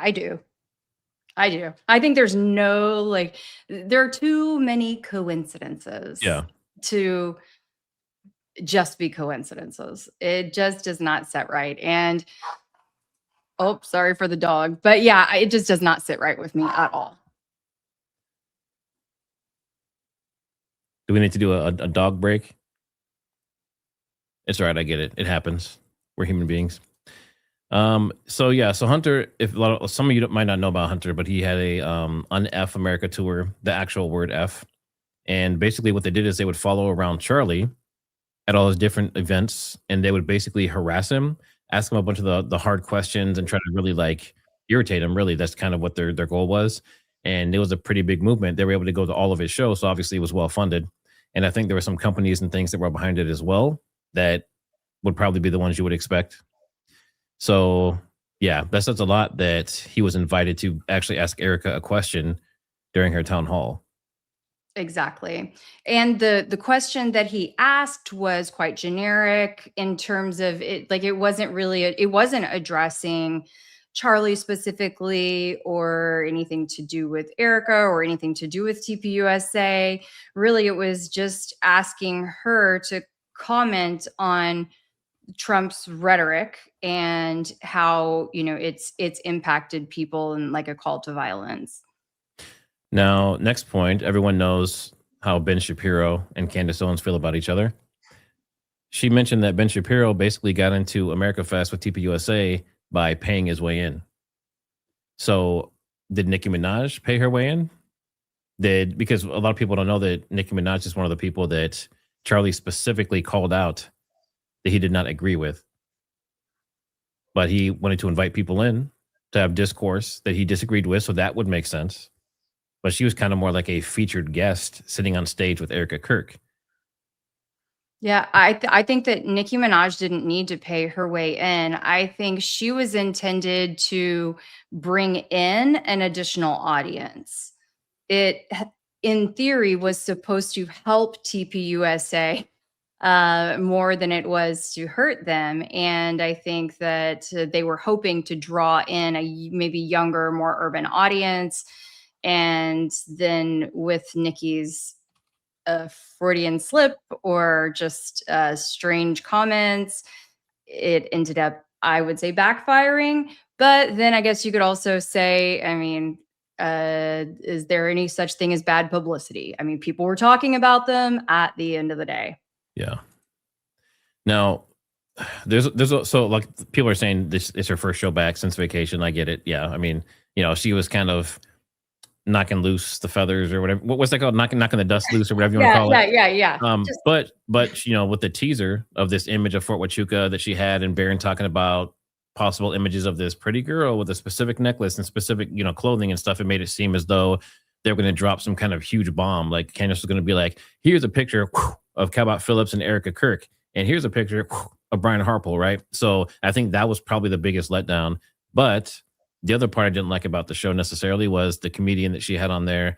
I do. I do. I think there's no like there are too many coincidences Yeah. to just be coincidences. It just does not set right. And oh, sorry for the dog. But yeah, it just does not sit right with me at all. Do we need to do a dog break? It's all right. I get it. It happens. We're human beings. So yeah, so Hunter, if some of you might not know about Hunter, but he had a un-F America tour, the actual word F. And basically what they did is they would follow around Charlie at all his different events, and they would basically harass him, ask him a bunch of the hard questions, and try to really like irritate him. Really, that's kind of what their goal was. And it was a pretty big movement. They were able to go to all of his shows, so obviously it was well funded. And I think there were some companies and things that were behind it as well that would probably be the ones you would expect. So yeah, that says a lot that he was invited to actually ask Erica a question during her town hall. Exactly. And the question that he asked was quite generic in terms of it, like it wasn't really it wasn't addressing Charlie specifically or anything to do with Erica or anything to do with TPUSA. Really, it was just asking her to comment on Trump's rhetoric and how, it's impacted people and like a call to violence. Now, next point, everyone knows how Ben Shapiro and Candace Owens feel about each other. She mentioned that Ben Shapiro basically got into America Fest with TPUSA by paying his way in. So did Nicki Minaj pay her way in? Because a lot of people don't know that Nicki Minaj is one of the people that Charlie specifically called out that he did not agree with. But he wanted to invite people in to have discourse that he disagreed with, so that would make sense. But she was kind of more like a featured guest sitting on stage with Erica Kirk. Yeah, I think that Nicki Minaj didn't need to pay her way in. I think she was intended to bring in an additional audience. It, in theory, was supposed to help TPUSA more than it was to hurt them. And I think that they were hoping to draw in a maybe younger, more urban audience. And then with Nikki's Freudian slip or just strange comments, it ended up, I would say, backfiring. But then I guess you could also say, I mean, is there any such thing as bad publicity? I mean, people were talking about them at the end of the day. Yeah. Now, there's so like people are saying this is her first show back since vacation. I get it. Yeah. I mean, she was kind of knocking loose the feathers or whatever. What's that called? Knocking the dust loose or whatever you want to call it. Yeah. But with the teaser of this image of Fort Huachuca that she had, and Barron talking about possible images of this pretty girl with a specific necklace and specific clothing and stuff, it made it seem as though they were going to drop some kind of huge bomb. Like Candace was going to be like, here's a picture of Cabot Phillips and Erica Kirk, and here's a picture of Brian Harple, right? So I think that was probably the biggest letdown. But the other part I didn't like about the show necessarily was the comedian that she had on there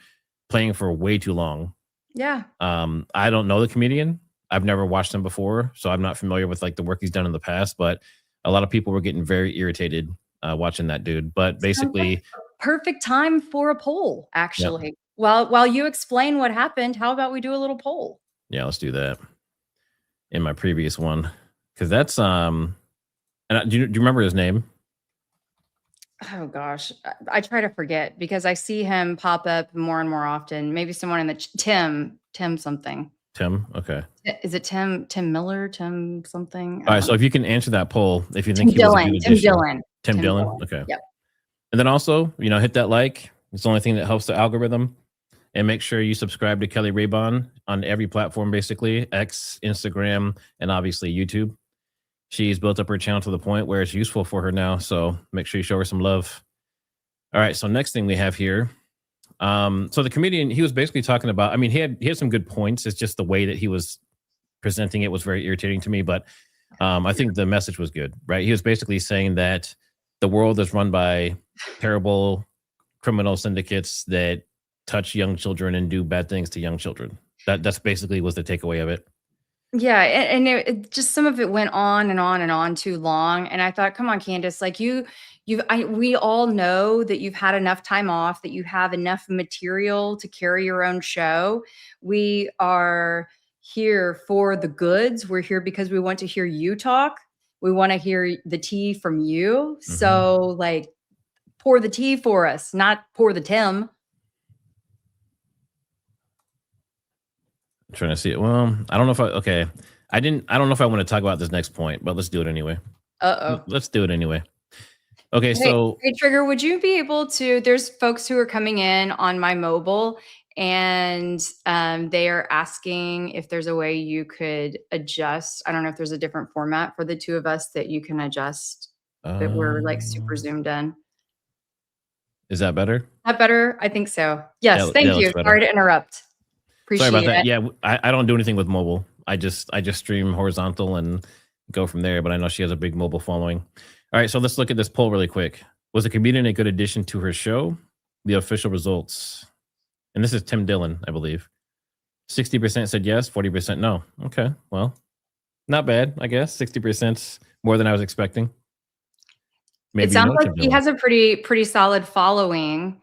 playing for way too long. Yeah. I don't know the comedian. I've never watched him before, so I'm not familiar with like the work he's done in the past, but a lot of people were getting very irritated watching that dude. But basically, perfect time for a poll, actually. Yep. While you explain what happened, how about we do a little poll? Yeah, let's do that. In my previous one, because that's and do you remember his name? Oh gosh, I try to forget because I see him pop up more and more often. Maybe someone in the Tim something. Tim, okay. Is it Tim Miller? Tim something? All right, so if you can answer that poll, if you think he was a good addition. Tim Dillon. Okay. Yep. And then also, hit that like. It's the only thing that helps the algorithm. And make sure you subscribe to Kelly Raybon on every platform, basically, X, Instagram, and obviously YouTube. She's built up her channel to the point where it's useful for her now. So make sure you show her some love. All right. So next thing we have here. So the comedian, he was basically talking about, I mean, he had some good points. It's just the way that he was presenting it was very irritating to me. But I think the message was good, right? He was basically saying that the world is run by terrible criminal syndicates that touch young children and do bad things to young children. That's basically was the takeaway of it. Yeah, it just some of it went on and on and on too long, and I thought, "Come on, Candace, like, we all know that you've had enough time off, that you have enough material to carry your own show. We are here for the goods. We're here because we want to hear you talk. We wanna hear the tea from you. Mhm. So, like, pour the tea for us, not pour the Tim." I'm trying to see it. Well, I don't know if okay. I don't know if I want to talk about this next point, but let's do it anyway. Uh-oh. Let's do it anyway. Okay, Hey, so hey, Trigger, would you be able to there's folks who are coming in on my mobile and they are asking if there's a way you could adjust. I don't know if there's a different format for the two of us that you can adjust that we're like super um, zoomed in. is that better? That better? I think so. Yes, That thank looks you. better. Sorry to interrupt. Sorry about Appreciate that. it. Yeah, I don't do anything with mobile. I just stream horizontal and go from there. But I know she has a big mobile following. All right, so let's look at this poll really quick. Was the comedian a good addition to her show? The official results, and this is Tim Dillon, I believe. 60% said yes, 40% no. Okay, well, not bad, I guess. 60% more than I was expecting. It Maybe you sounds know like Tim he Dillon. has a pretty solid following,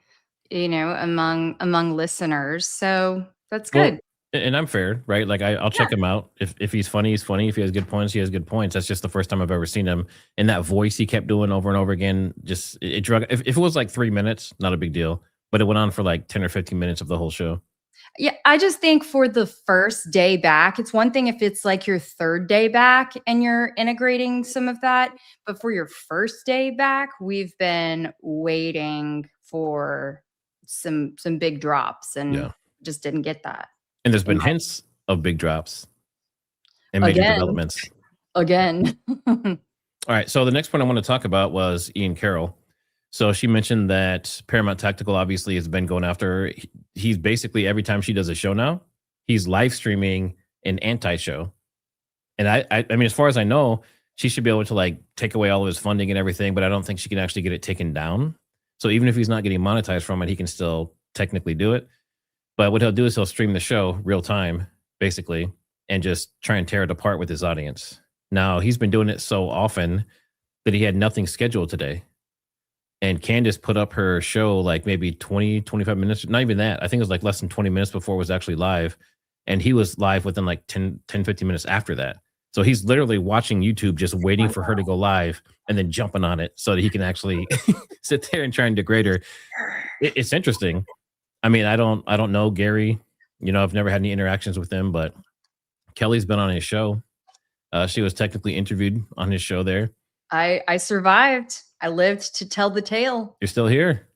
among listeners. So that's Well, good. and I'm fair, right? Like I'll Yeah. check him out. If he's funny, he's funny. If he has good points, he has good points. That's just the first time I've ever seen him. And that voice he kept doing over and over again, just it drug. If it was like 3 minutes, not a big deal. But it went on for like 10 or 15 minutes of the whole show. Yeah, I just think for the first day back, it's one thing if it's like your 3rd day back and you're integrating some of that, but for your first day back, we've been waiting for some big drops and Yeah. just didn't get that And there's in been hints of big drops and my major again, developments. again. All right. So the next one I want to talk about was Ian Carroll. So she mentioned that Paramount Tactical obviously has been going after her. He's basically every time she does a show now, he's live streaming an anti-show. And I mean, as far as I know, she should be able to like take away all of his funding and everything, but I don't think she can actually get it taken down. So even if he's not getting monetized from it, he can still technically do it. But what he'll do is he'll stream the show real time, basically, and just try and tear it apart with his audience. Now he's been doing it so often that he had nothing scheduled today. And Candace put up her show like maybe 20, 25 minutes, not even that. I think it was like less than 20 minutes before it was actually live. And he was live within like 10, 15 minutes after that. So he's literally watching YouTube, just waiting for her to go live and then jumping on it so that he can actually sit there and try and degrade her. It's interesting. I mean, I don't know Gary. I've never had any interactions with him, but Kelly's been on his show. She was technically interviewed on his show there. I survived. I lived to tell the tale. You're still here.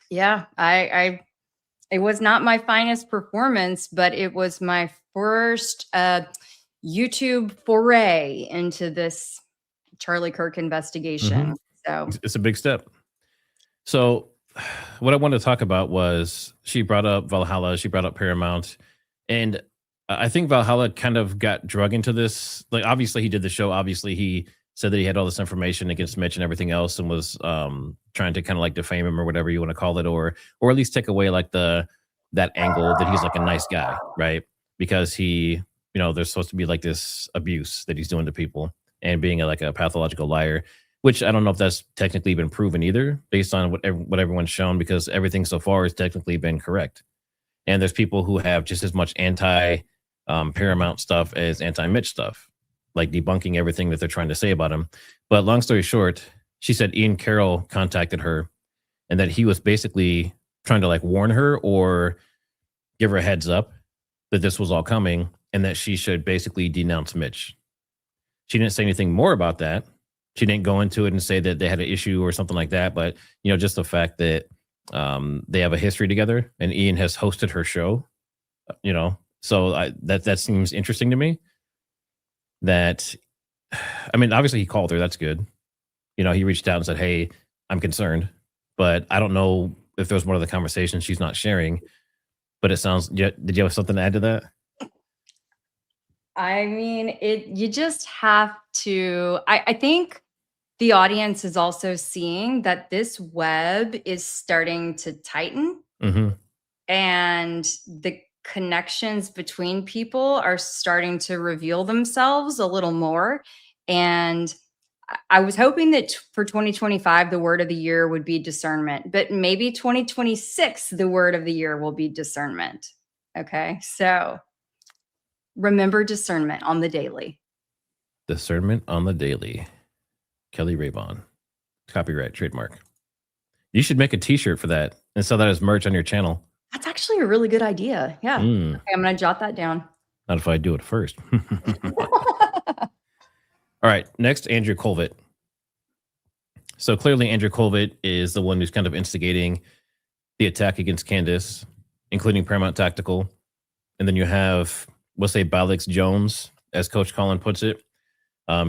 Yeah, I it was not my finest performance, but it was my first YouTube foray into this Charlie Kirk investigation. Mhm. So It's a big step. So, what I wanted to talk about was she brought up Valhalla, she brought up Paramount, and I think Valhalla kind of got drug into this. Like, obviously, he did the show. Obviously, he said that he had all this information against Mitch and everything else, and was trying to kind of like defame him or whatever you want to call it, or at least take away like that angle that he's like a nice guy, right? Because there's supposed to be like this abuse that he's doing to people and being like a pathological liar, which I don't know if that's technically been proven either, based on what everyone's shown, because everything so far has technically been correct. And there's people who have just as much anti Paramount stuff as anti Mitch stuff, like debunking everything that they're trying to say about him. But long story short, she said Ian Carroll contacted her and that he was basically trying to like warn her or give her a heads up that this was all coming and that she should basically denounce Mitch. She didn't say anything more about that. She didn't go into it and say that they had an issue or something like that. But, just the fact that they have a history together and Ian has hosted her show, so that seems interesting to me. That, I mean, obviously he called her. That's good. He reached out and said, "Hey, I'm concerned," but I don't know if there's more of the conversation she's not sharing. But it sounds. Yeah, did you have something to add to that? I mean, you just have to I think the audience is also seeing that this web is starting to tighten Mm-hmm. and connections between people are starting to reveal themselves a little more. And I was hoping that for 2025, the word of the year would be discernment, but maybe 2026, the word of the year will be discernment. Okay. So remember discernment on the daily. Discernment on the daily. Kelly Raybon. Copyright, trademark. You should make a t-shirt for that and sell that as merch on your channel. That's actually a really good idea. Yeah. Okay, I'm going to jot that down. Not if I do it first. All right. Next, Andrew Kolvet. So clearly, Andrew Kolvet is the one who's kind of instigating the attack against Candace, including Paramount Tactical. And then you have, we'll say, Balix Jones, as Coach Colin puts it.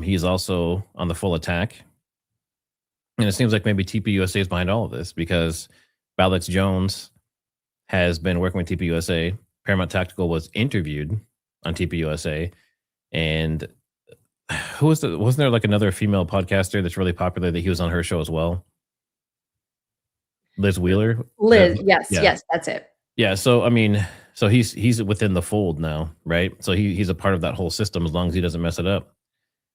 He's also on the full attack. And it seems like maybe TPUSA is behind all of this because Balix Jones has been working with TPUSA. Paramount Tactical was interviewed on TPUSA. And wasn't there like another female podcaster that's really popular that he was on her show as well? Liz Wheeler? Liz, yes, that's it. Yeah, so I mean, so he's within the fold now, right? So he's a part of that whole system as long as he doesn't mess it up.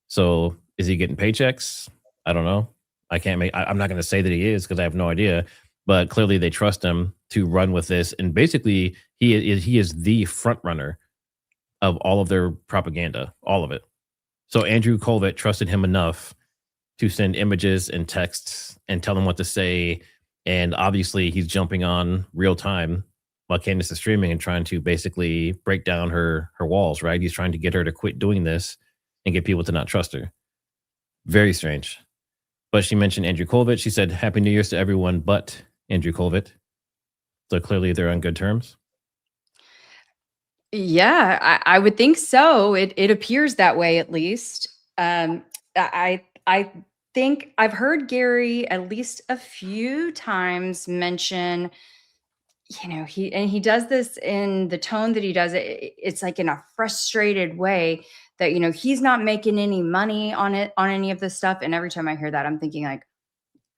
So is he getting paychecks? I don't know. I'm not going to say that he is because I have no idea. But clearly they trust him to run with this, and basically he is the front runner of all of their propaganda, all of it. So Andrew Kolvet trusted him enough to send images and texts and tell them what to say. And obviously he's jumping on real time while Candace is streaming and trying to basically break down her walls, right? He's trying to get her to quit doing this and get people to not trust her. Very strange. But she mentioned Andrew Kolvet. She said, Happy New Year's to everyone but Andrew Kolvet. So clearly they're on good terms. Yeah, I would think so. It appears that way, at least. I think I've heard Gary at least a few times mention, he does this in the tone that he does it. It's like in a frustrated way that, he's not making any money on any of this stuff. And every time I hear that, I'm thinking like,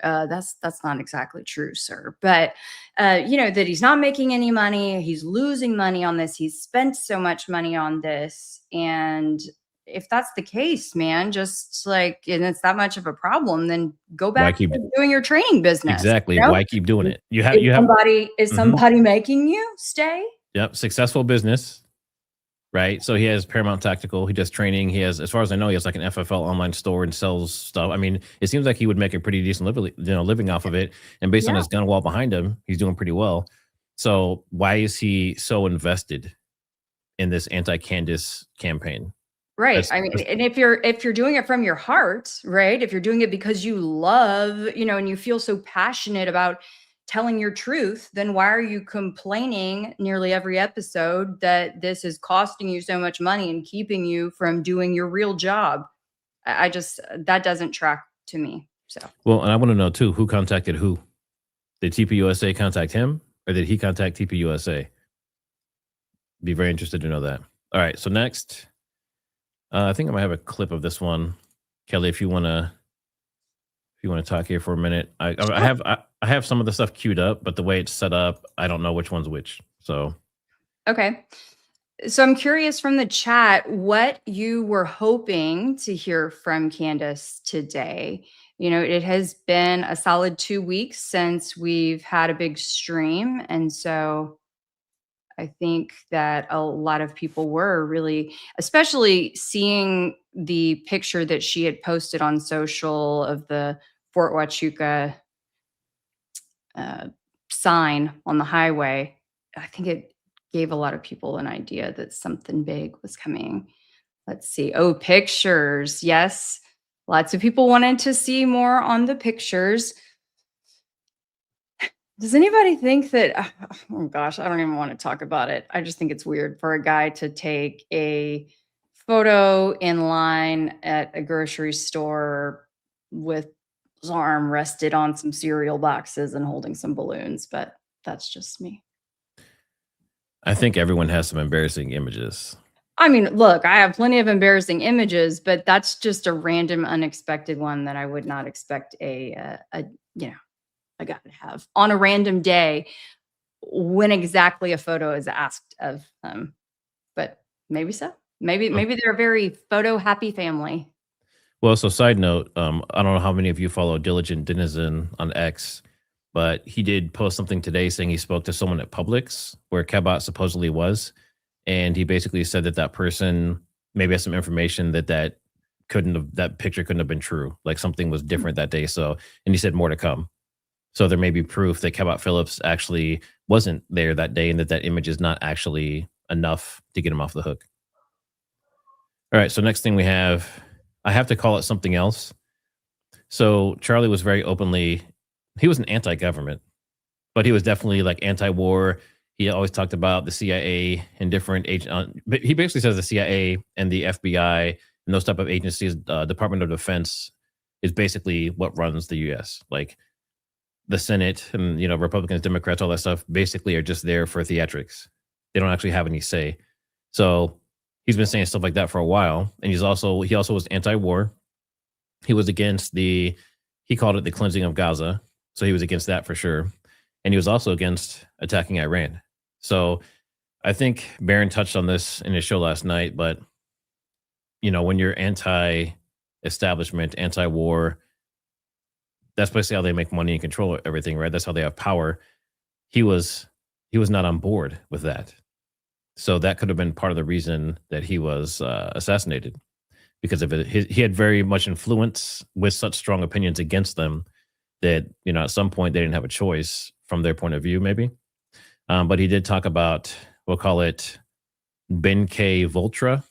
that's not exactly true, sir. But that he's not making any money. He's losing money on this. He's spent so much money on this. And if that's the case, man, just like, and it's that much of a problem, then go back to doing your training business. Exactly. Why keep doing it? Is somebody making you stay? Yep. Successful business. Right. So he has Paramount Tactical. He does training. He has, as far as I know, he has like an FFL online store and sells stuff. I mean, it seems like he would make a pretty decent living off of it. And based on his gun wall behind him, he's doing pretty well. So why is he so invested in this anti-Candace campaign? Right. And if you're doing it from your heart, right? If you're doing it because you love, and you feel so passionate about telling your truth, then why are you complaining nearly every episode that this is costing you so much money and keeping you from doing your real job? That doesn't track to me. So, well, and I want to know too, who contacted who? Did TPUSA contact him or did he contact TPUSA? Be very interested to know that. All right. So next, I think I might have a clip of this one. Kelly, if you want to talk here for a minute, I have some of the stuff queued up, but the way it's set up, I don't know which one's which. So, okay. So I'm curious from the chat what you were hoping to hear from Candace today. It has been a solid 2 weeks since we've had a big stream. And so I think that a lot of people were really, especially seeing the picture that she had posted on social of the Fort Huachuca sign on the highway. I think it gave a lot of people an idea that something big was coming. Let's see. Oh, pictures. Yes. Lots of people wanted to see more on the pictures. Does anybody think that, oh gosh, I don't even want to talk about it. I just think it's weird for a guy to take a photo in line at a grocery store with his arm rested on some cereal boxes and holding some balloons, but that's just me. I think everyone has some embarrassing images. I mean, look, I have plenty of embarrassing images, but that's just a random, unexpected one that I would not expect a guy to have on a random day. when exactly a photo is asked of them, but maybe so. Maybe they're a very photo happy family. Well, so side note, I don't know how many of you follow Diligent Denizen on X, but he did post something today saying he spoke to someone at Publix where Cabot supposedly was, and he basically said that that person maybe has some information that picture couldn't have been true, like something was different that day. So, and he said more to come. So there may be proof that Cabot Phillips actually wasn't there that day, and that image is not actually enough to get him off the hook. All right. So next thing we have, I have to call it something else. So Charlie was very openly, he was an anti-government, but he was definitely like anti-war. He always talked about the CIA and different agents. But he basically says the CIA and the FBI and those type of agencies, Department of Defense, is basically what runs the U.S. Like the Senate and Republicans, Democrats, all that stuff, basically are just there for theatrics. They don't actually have any say. So he's been saying stuff like that for a while, and he also was anti-war. He was against he called it the cleansing of Gaza. So he was against that for sure. And he was also against attacking Iran. So I think Barron touched on this in his show last night, but when you're anti-establishment, anti-war, that's basically how they make money and control everything, right? That's how they have power. He was not on board with that. So that could have been part of the reason that he was assassinated, because of it. He had very much influence with such strong opinions against them that, at some point they didn't have a choice from their point of view, maybe. But he did talk about, we'll call it Ben K. Voltra,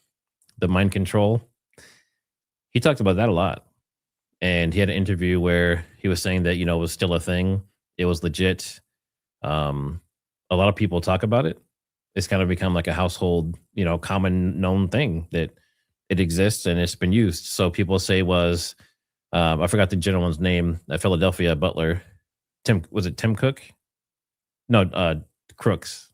the mind control. He talked about that a lot. And he had an interview where he was saying that, it was still a thing. It was legit. A lot of people talk about it. It's kind of become like a household, common known thing that it exists and it's been used. So people say I forgot the gentleman's name, a Philadelphia butler. Was it Tim Cook? No, Crooks.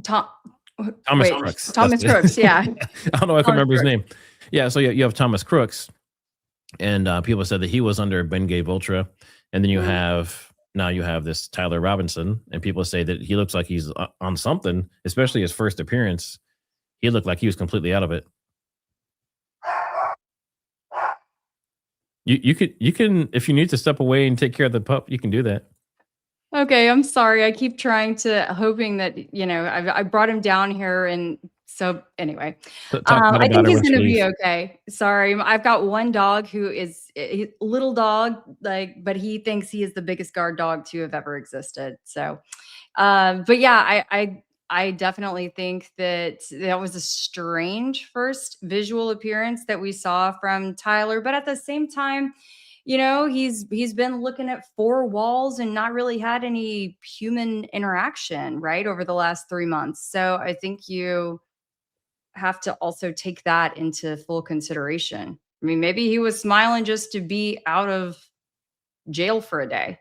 Thomas Crooks. Thomas Crooks, yeah. I don't know. I can remember his name. Yeah, so you have Thomas Crooks, and people said that he was under Ben Gay Voltra, and then you have this Tyler Robinson, and people say that he looks like he's on something, especially his first appearance. He looked like he was completely out of it. You can, if you need to step away and take care of the pup, you can do that. Okay, I'm sorry. I keep hoping that, I brought him down here. And so anyway, I think he's going to be okay. Sorry. I've got one dog who is a little dog, but he thinks he is the biggest guard dog to have ever existed. So, but yeah, I definitely think that was a strange first visual appearance that we saw from Tyler, but at the same time, he's been looking at four walls and not really had any human interaction, right, over the last 3 months. So I think you have to also take that into full consideration. I mean, maybe he was smiling just to be out of jail for a day.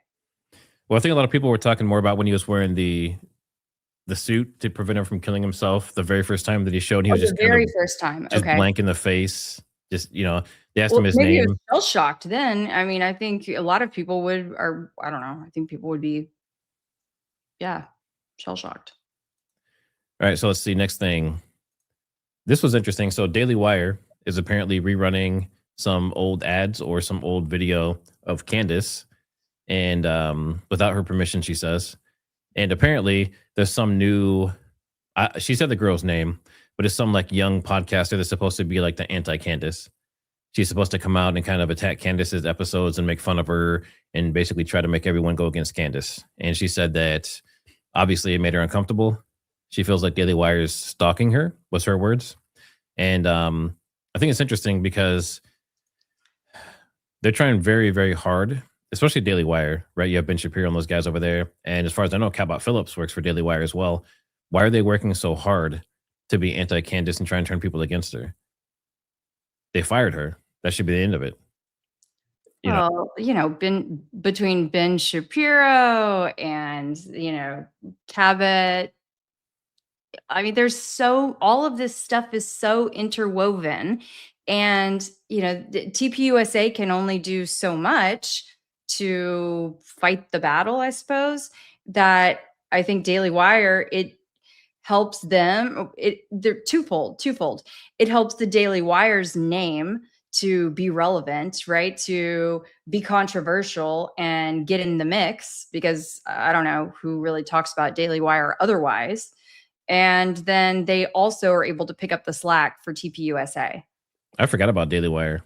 Well, I think a lot of people were talking more about when he was wearing the suit to prevent him from killing himself. The very first time that he showed, he was just first time, just okay, blank in the face. Just they asked him his maybe name. He was shell shocked then. I mean, I think a lot of people would, or I don't know. I think people would be, shell shocked. All right, so let's see. Next thing, this was interesting. So Daily Wire is apparently rerunning some old ads or some old video of Candace, and without her permission, she says. And apparently, there's some new. She said the girl's name, but it's some like young podcaster that's supposed to be like the anti-Candace. She's supposed to come out and kind of attack Candace's episodes and make fun of her and basically try to make everyone go against Candace. And she said that obviously it made her uncomfortable. She feels like Daily Wire is stalking her, was her words. And I think it's interesting because they're trying very, very hard, especially Daily Wire, right? You have Ben Shapiro and those guys over there. And as far as I know, Cabot Phillips works for Daily Wire as well. Why are they working so hard to be anti-Candace and try and turn people against her? They fired her. That should be the end of it. Between Ben Shapiro and, Cabot, I mean, all of this stuff is so interwoven, and, TPUSA can only do so much to fight the battle, I suppose, that I think Daily Wire, it helps them. They're twofold. It helps the Daily Wire's name to be relevant, right? To be controversial and get in the mix, because I don't know who really talks about Daily Wire otherwise. And then they also are able to pick up the slack for TPUSA. I forgot about Daily Wire.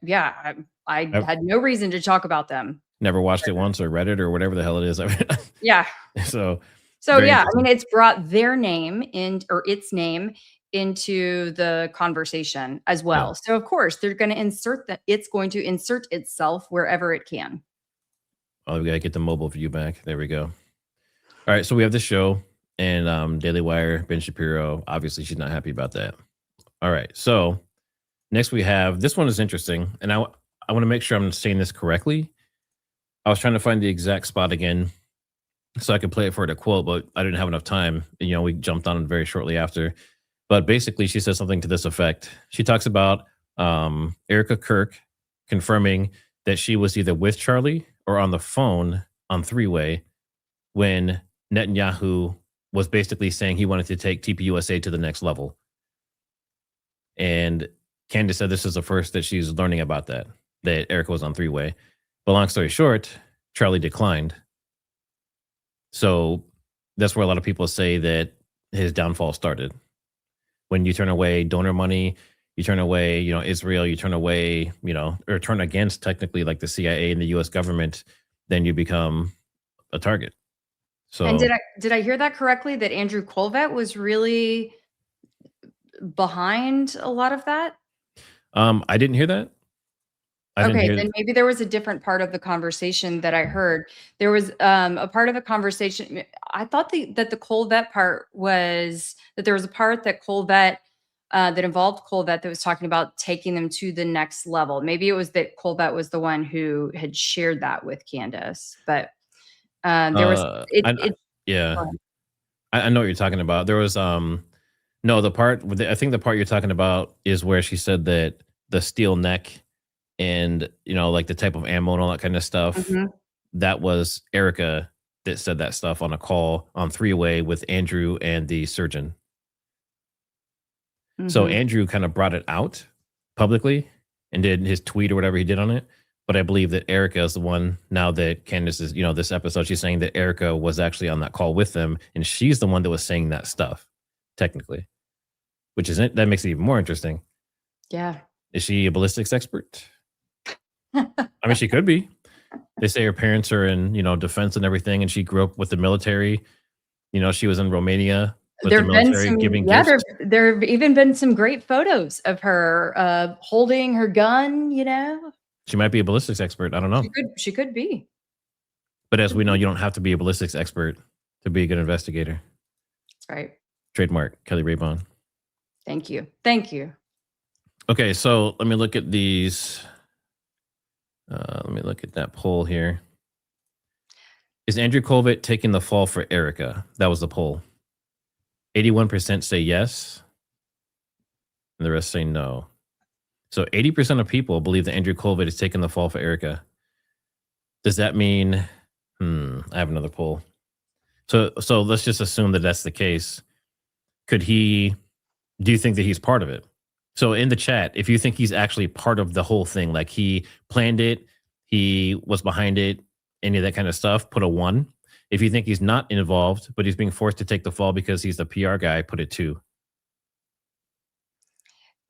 Yeah, I I've had no reason to talk about them. never watched it once or read it or whatever the hell it is. Yeah. So So very yeah, I mean, interesting. it's brought their name in, or its name, into the conversation as Yeah. well. So of course, they're going to insert that. It's going to insert itself wherever it can. Oh, we gotta get the mobile view back. There we go. All right, so we have the show and Daily Wire, Ben Shapiro. Obviously, she's not happy about that. All right, so next we have this one is interesting, and I want to make sure I'm saying this correctly. I was trying to find the exact spot again so I could play it for her to quote, but I didn't have enough time. You know, we jumped on it very shortly after. But basically, she says something to this effect. She talks about Erica Kirk confirming that she was either with Charlie or on the phone on three-way when Netanyahu was basically saying he wanted to take TPUSA to the next level. And Candace said this is the first that she's learning about that Erica was on three-way. But long story short, Charlie declined. So that's where a lot of people say that his downfall started. When you turn away donor money, you turn away, Israel, you turn away, or turn against technically like the CIA and the US government, then you become a target. And So did I hear that correctly? That Andrew Kolvet was really behind a lot of that? I didn't hear that. I didn't Okay, hear then maybe there was a different part of the conversation that I heard. There was a part of the conversation. I thought that the Kolvet part was that there was a part that Kolvet that involved Kolvet that was talking about taking them to the next level. Maybe it was that Kolvet was the one who had shared that with Candace, but there was it. yeah, Go ahead. I know what you're talking about. There was no, the part I think the part you're talking about is where she said that the steel neck and like the type of ammo and all that kind of stuff. Mhm, That was Erica that said that stuff on a call on three-way with Andrew and the surgeon. So mhm. Andrew kind of brought it out publicly and did his tweet or whatever he did on it. But I believe that Erica is the one now that Candace is, this episode, she's saying that Erica was actually on that call with them and she's the one that was saying that stuff, technically, which is that makes it even more interesting. Yeah. Is she a ballistics expert? I mean, she could be. They say her parents are in, defense and everything, and she grew up with the military. She was in Romania with the There've been military some, giving yeah, gifts. there've even been some great photos of her, holding her gun, you know? She might be a ballistics expert. I don't know. She could be. But as Could we know, be. you don't have to be a ballistics expert to be a good investigator. That's right. Trademark Kelly Ray Bond. Thank you. Thank you. Okay, so let me look at these. Let me look at that poll here. Is Andrew Kolvet taking the fall for Erica? That was the poll. 81% say yes, and the rest say no. So 80% of people believe that Andrew Kolvet is taking the fall for Erica. Does that mean? I have another poll. So let's just assume that that's the case. Could he? Do you think that he's part of it? So in the chat, if you think he's actually part of the whole thing, like he planned it, he was behind it, any of that kind of stuff, put a 1. If you think he's not involved, but he's being forced to take the fall because he's the PR guy, put a 2.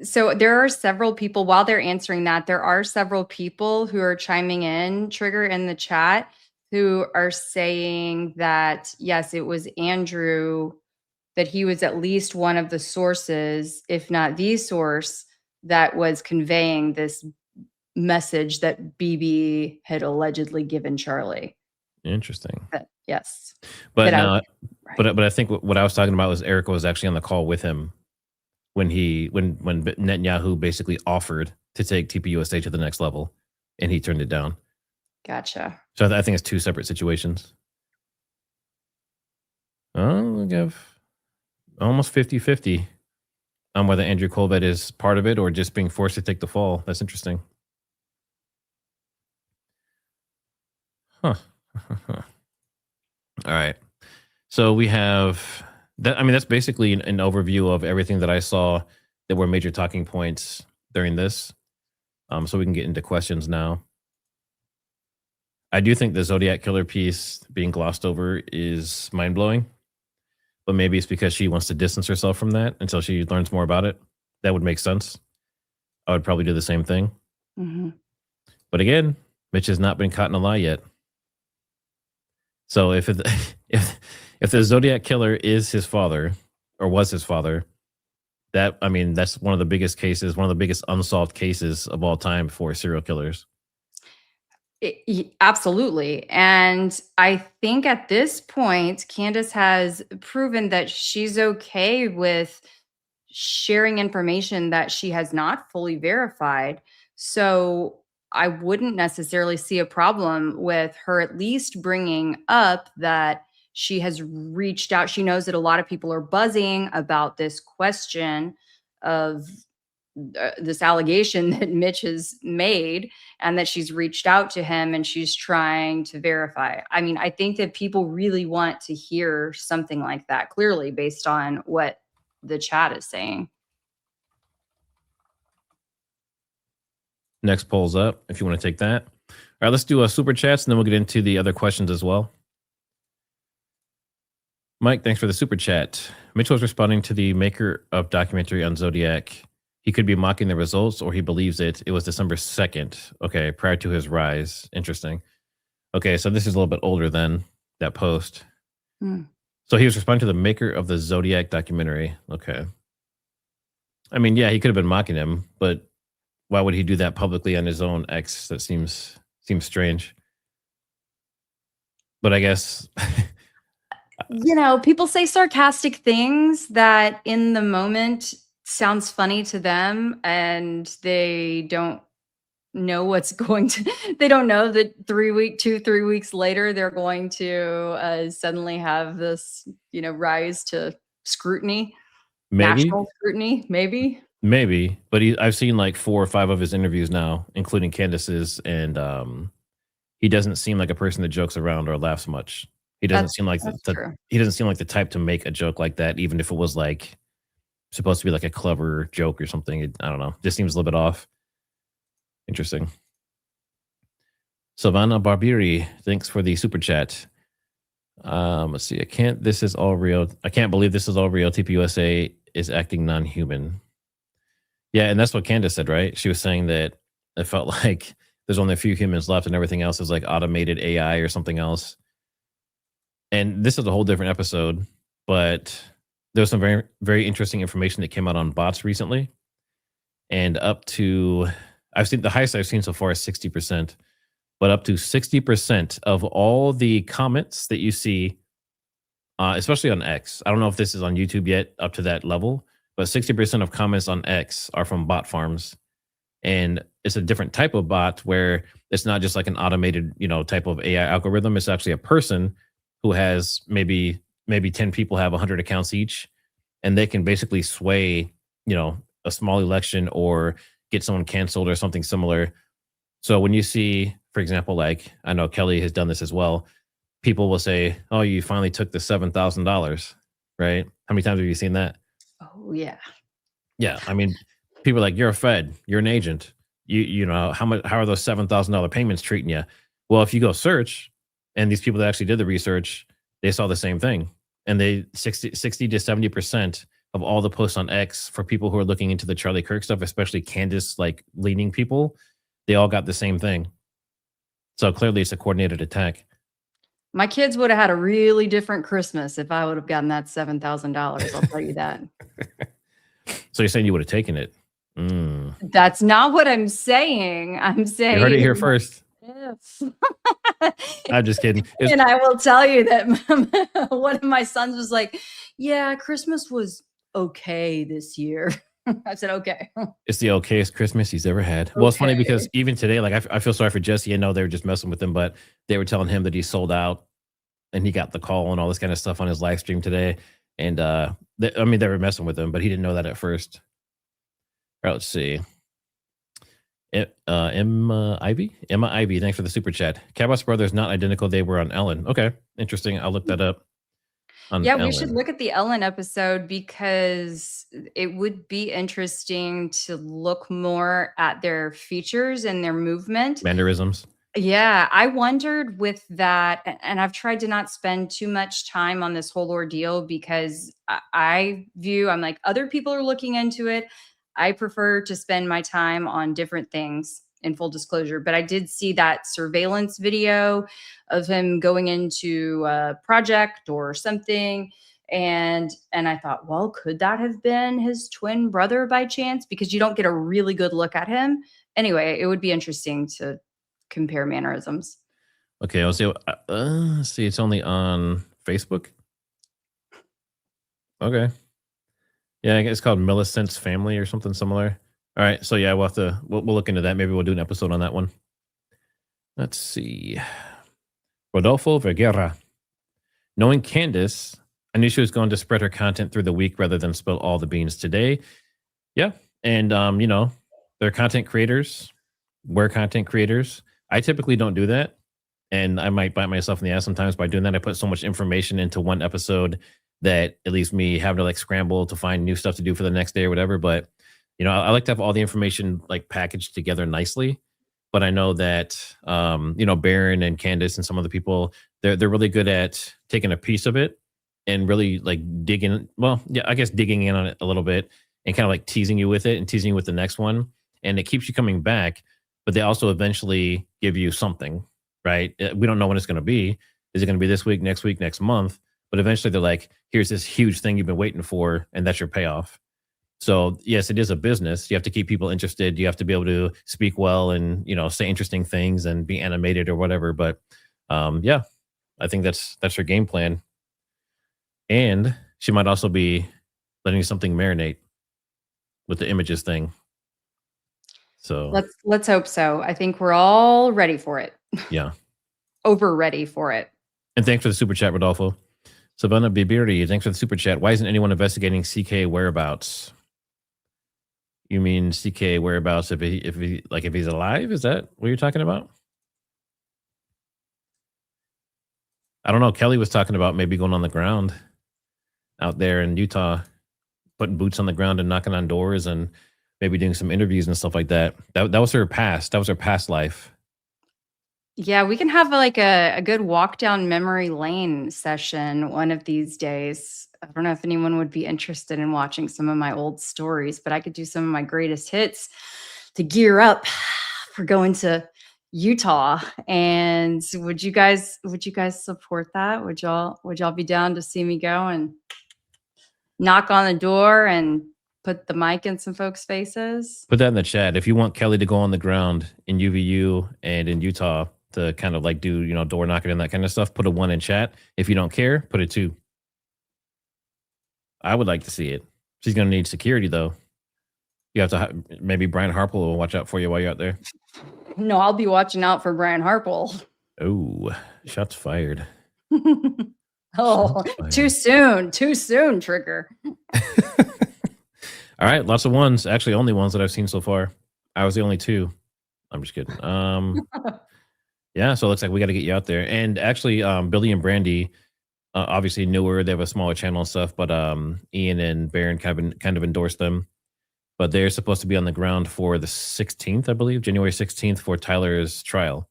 So there are several people, while they're answering that, there are several people who are chiming in, Trigger, in the chat, who are saying that, yes, it was Andrew, that he was at least one of the sources, if not the source, that was conveying this message that BB had allegedly given Charlie. Interesting. Yes. But That I was now, right. but I think what I was talking about was Erica was actually on the call with him when Netanyahu basically offered to take TPUSA to the next level, and he turned it down. Gotcha. So I think it's 2 separate situations. Oh, we have almost 50-50 on whether Andrew Kolvet is part of it or just being forced to take the fall. That's interesting. Huh. All right. So we have that. I mean, that's basically an overview of everything that I saw that were major talking points during this. So we can get into questions now. I do think the Zodiac killer piece being glossed over is mind blowing, but maybe it's because she wants to distance herself from that until she learns more about it. That would make sense. I would probably do the same thing. Mhm. But again, Mitch has not been caught in a lie yet. So if it, if the Zodiac killer is his father or was his father, that I mean that's one of the biggest cases, one of the biggest unsolved cases of all time for serial killers. Absolutely. And I think at this point, Candace has proven that she's okay with sharing information that she has not fully verified. So I wouldn't necessarily see a problem with her at least bringing up that she has reached out. She knows that a lot of people are buzzing about this question of this allegation that Mitch has made, and that she's reached out to him and she's trying to verify. I mean, I think that people really want to hear something like that clearly based on what the chat is saying. Next poll's up if you want to take that. All right, let's do a super chats and then we'll get into the other questions as well. Mike, thanks for the super chat. Mitch was responding to the maker of documentary on Zodiac. He could be mocking the results or he believes it. It was December 2nd. Okay, prior to his rise. Interesting. Okay, so this is a little bit older than that post. Hmm. So he was responding to the maker of the Zodiac documentary. Okay. I mean, yeah, he could have been mocking him, but why would he do that publicly on his own X? That seems strange. But I guess You know, people say sarcastic things that in the moment sounds funny to them, and they don't know what's going to they don't know that 3 weeks later they're going to suddenly have this, rise to scrutiny, maybe, national scrutiny, maybe. but I've seen like 4 or 5 of his interviews now, including Candace's, and he doesn't seem like a person that jokes around or laughs much. He doesn't That's seem like that's true. he doesn't seem like the type to make a joke like that, even if it was like supposed to be like a clever joke or something. I don't know. Just seems a little bit off. Interesting. Savannah Barbiri, thanks for the super chat. Let's see. This is all real. I can't believe this is all real. TPUSA is acting non-human. Yeah, and that's what Candace said, right? She was saying that it felt like there's only a few humans left and everything else is like automated AI or something else. And this is a whole different episode, but there's some very, very interesting information that came out on bots recently. And up to, I've seen the highest I've seen so far is 60%, but up to 60% of all the comments that you see, especially on X, I don't know if this is on YouTube yet up to that level, but 60% of comments on X are from bot farms. And it's a different type of bot where it's not just like an automated, type of AI algorithm. It's actually a person who has maybe 10 people have 100 accounts each, and they can basically sway, a small election or get someone canceled or something similar. So when you see, for example, like I know Kelly has done this as well, people will say, "Oh, you finally took the $7,000, right?" How many times have you seen that? Oh yeah. Yeah, I mean, people are like, "You're a Fed, you're an agent. You know how are those $7,000 payments treating you?" Well, if you go search, and these people that actually did the research, they saw the same thing, and they 60 to 70% of all the posts on X for people who are looking into the Charlie Kirk stuff, especially Candace like leaning people, they all got the same thing. So clearly, it's a coordinated attack. My kids would have had a really different Christmas if I would have gotten that $7,000. I'll tell you that. So you're saying you would have taken it? Mm. That's not what I'm saying. I'm You heard it here saying first. if. I'm just kidding. And I will tell you that one of my sons was like, "Yeah, Christmas was okay this year." I said, "Okay." It's the okayest Christmas he's ever had. Well, it's funny Okay. because even today, like I feel sorry for Jesse. I know they were just messing with him, but they were telling him that he sold out and he got the call and all this kind of stuff on his live stream today. And they were messing with him, but he didn't know that at first. All right, let's see. Emma Ivy, thanks for the super chat. Cabot's brothers not identical. They were on Ellen. Okay, interesting. I'll look that up. on Yeah, we should Ellen. look at the Ellen episode because it would be interesting to look more at their features and their movement. Mannerisms. Yeah, I wondered with that, and I've tried to not spend too much time on this whole ordeal because I'm like, other people are looking into it. I prefer to spend my time on different things in full disclosure. But I did see that surveillance video of him going into a project or something. And I thought, well, could that have been his twin brother by chance? Because you don't get a really good look at him. Anyway, it would be interesting to compare mannerisms. Okay, I'll see. See, it's only on Facebook. Okay, yeah, I guess it's called Millicent's Family or something similar. All right, so yeah, we'll look into that. Maybe we'll do an episode on that one. Let's see. Rodolfo Vergara. Knowing Candace, I knew she was going to spread her content through the week rather than spill all the beans today. Yeah, and they're content creators. We're content creators. I typically don't do that. And I might bite myself in the ass sometimes by doing that. I put so much information into one episode that it leaves me having to like scramble to find new stuff to do for the next day or whatever. But I like to have all the information like packaged together nicely. But I know that Baron and Candace and some other people, they're really good at taking a piece of it and really like digging. Well, yeah, I guess digging in on it a little bit and kind of like teasing you with it and teasing you with the next one, and it keeps you coming back. But they also eventually give you something, right? We don't know when it's going to be. Is it going to be this week, next month? But eventually they're like, here's this huge thing you've been waiting for, and that's your payoff. So yes, it is a business. You have to keep people interested. You have to be able to speak well and say interesting things and be animated or whatever. But yeah, I think that's her game plan. And she might also be letting something marinate with the images thing. So Let's hope so. I think we're all ready for it. yeah. Over ready for it. And thanks for the super chat, Rodolfo. Savannah Bibiri, thanks for the super chat. Why isn't anyone investigating CK whereabouts? You mean CK whereabouts if he's alive? Is that what you're talking about? I don't know. Kelly was talking about maybe going on the ground out there in Utah, putting boots on the ground and knocking on doors and maybe doing some interviews and stuff like that. That was her past. That was her past life. Yeah, we can have like a good walk down memory lane session one of these days. I don't know if anyone would be interested in watching some of my old stories, but I could do some of my greatest hits to gear up for going to Utah. And would you guys support that? Would y'all be down to see me go and knock on the door and put the mic in some folks' faces? Put that in the chat. If you want Kelly to go on the ground in UVU and in Utah to kind of like do, door knocking and that kind of stuff, put a 1 in chat. If you don't care, put a 2. I would like to see it. She's going to need security though. You have to, maybe Brian Harple will watch out for you while you're out there. No, I'll be watching out for Brian Harple. Oh, shots fired. Oh, Shots fired. too soon, Trigger. All right, lots of 1s. Actually, only 1s that I've seen so far. I was the only 2. I'm just kidding. Yeah, so it looks like we got to get you out there. And actually, Billy and Brandy, obviously newer. They have a smaller channel and stuff, but Ian and Baron kind of endorsed them. But they're supposed to be on the ground for the 16th, I believe, January 16th for Tyler's trial.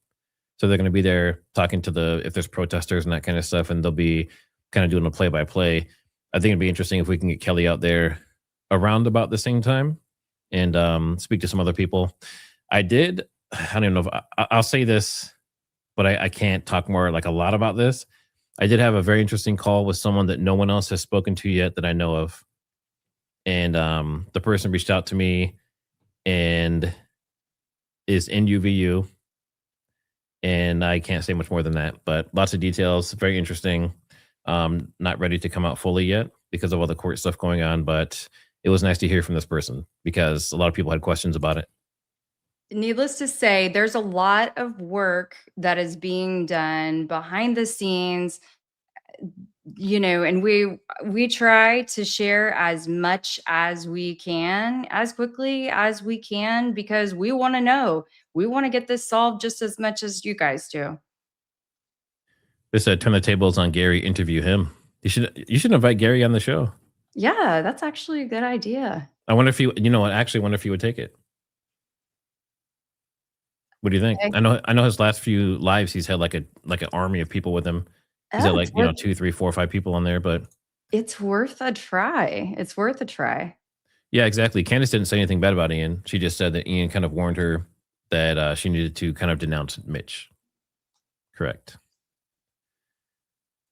So they're going to be there talking to if there's protesters and that kind of stuff, and they'll be kind of doing a play-by-play. I think it'd be interesting if we can get Kelly out there around about the same time and speak to some other people. I don't even know if I'll say this, but I can't talk more like a lot about this. I did have a very interesting call with someone that no one else has spoken to yet that I know of. And the person reached out to me and is in UVU. And I can't say much more than that, but lots of details, very interesting. Not ready to come out fully yet because of all the court stuff going on, but it was nice to hear from this person because a lot of people had questions about it. Needless to say, there's a lot of work that is being done behind the scenes, and we try to share as much as we can, as quickly as we can, because we want to know. We want to get this solved just as much as you guys do. They said turn the tables on Gary, interview him. You should invite Gary on the show. Yeah, that's actually a good idea. I wonder if you know what, I actually wonder if he would take it. What do you think? Okay. I know his last few lives, he's had like an army of people with him. He's Oh, had like, 2, 3, 4, 5 people on there, but it's worth a try. It's worth a try. yeah, exactly. Candace didn't say anything bad about Ian. She just said that Ian kind of warned her that she needed to kind of denounce Mitch. Correct.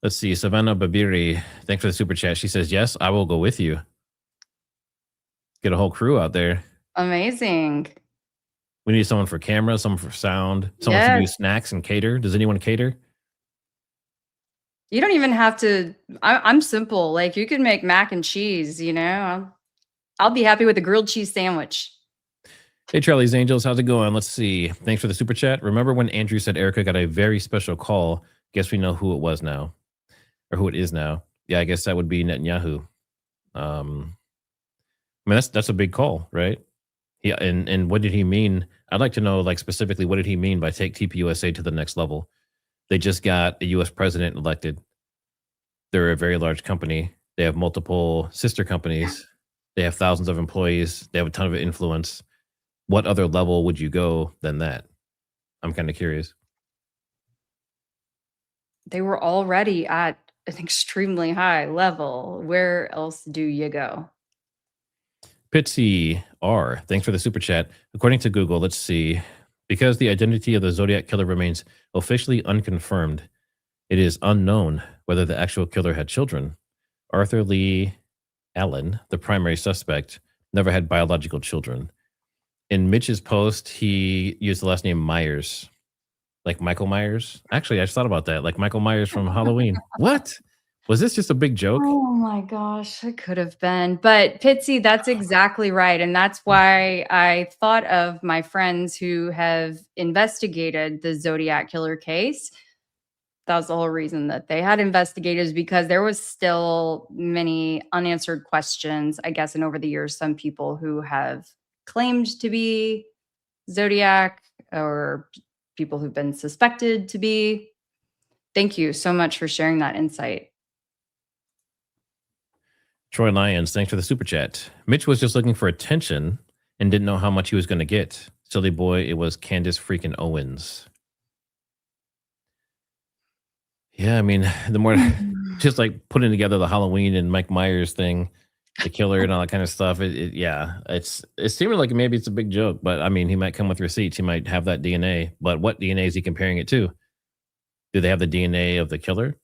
Let's see. Savannah Babiri, thanks for the super chat. She says, yes, I will go with you. Get a whole crew out there. Amazing. We need someone for camera, someone for sound, someone to do Yes. snacks and cater. Does anyone cater? You don't even have to. I'm simple. Like you can make mac and cheese, you know. I'll be happy with a grilled cheese sandwich. Hey, Charlie's Angels, how's it going? Let's see. Thanks for the super chat. Remember when Andrew said Erica got a very special call? Guess we know who it was now, or who it is now. Yeah, I guess that would be Netanyahu. I mean, that's a big call, right? Yeah, and what did he mean? I'd like to know, like, specifically, what did he mean by take TPUSA to the next level? They just got a U.S. president elected. They're a very large company. They have multiple sister companies. They have thousands of employees. They have a ton of influence. What other level would you go than that? I'm kind of curious. They were already at an extremely high level. Where else do you go? Pitsy R, thanks for the super chat. According to Google, let's see. Because the identity of the Zodiac killer remains officially unconfirmed, it is unknown whether the actual killer had children. Arthur Lee Allen, the primary suspect, never had biological children. In Mitch's post, he used the last name Myers, like Michael Myers. Actually, I just thought about that, like Michael Myers from Halloween. What? Was this just a big joke? Oh my gosh, it could have been. But Pitsy, that's exactly right. And that's why I thought of my friends who have investigated the Zodiac killer case. That was the whole reason that they had investigators, because there was still many unanswered questions, I guess. And over the years, some people who have claimed to be Zodiac or people who've been suspected to be. Thank you so much for sharing that insight. Troy Lyons, thanks for the super chat. Mitch was just looking for attention and didn't know how much he was going to get. Silly boy, it was Candace freaking Owens. Yeah, I mean, the more just like putting together the Halloween and Mike Myers thing, the killer and all that kind of stuff. It's seeming like maybe it's a big joke, but I mean, he might come with receipts. He might have that DNA, but what DNA is he comparing it to? Do they have the DNA of the killer?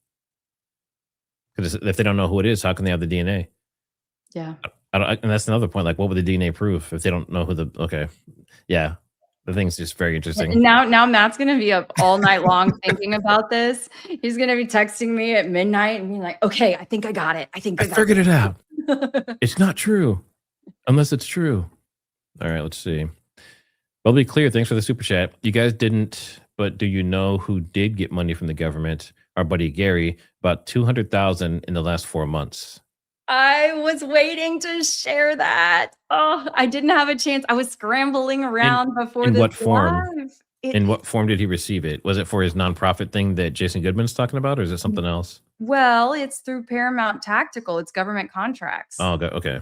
Because if they don't know who it is, how can they have the DNA? Yeah. And that's another point. Like, what would the DNA prove if they don't know who the? Okay, yeah, the thing's just very interesting. Now Matt's gonna be up all night long thinking about this. He's gonna be texting me at midnight and being like, "Okay, I think I got it. I figured it out. It's not true, unless it's true." All right, let's see. Well, be clear. Thanks for the super chat. You guys didn't, but do you know who did get money from the government? Our buddy Gary, about 200,000 in the last 4 months. I was waiting to share that. Oh, I didn't have a chance. I was scrambling around before in this what form? live. In what form did he receive it? Was it for his nonprofit thing that Jason Goodman's talking about, or is it something else? Well, it's through Paramount Tactical. It's government contracts. Oh, okay.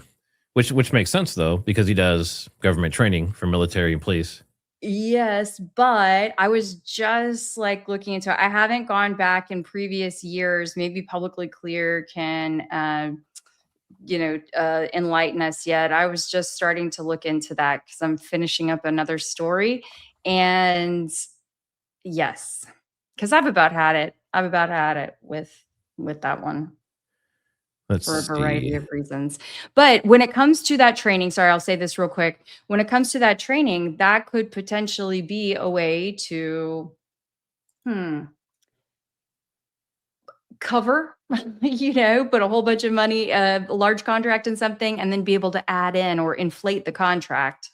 Which makes sense though, because he does government training for military and police. Yes, but I was just like looking into it. I haven't gone back in previous years. Maybe Publicly Clear can enlighten us yet. I was just starting to look into that because I'm finishing up another story. And yes, because I've about had it with that one. For a variety of reasons. But when it comes to that training, sorry, I'll say this real quick. When it comes to that training, that could potentially be a way to cover, put a whole bunch of money, a large contract in something, and then be able to add in or inflate the contract.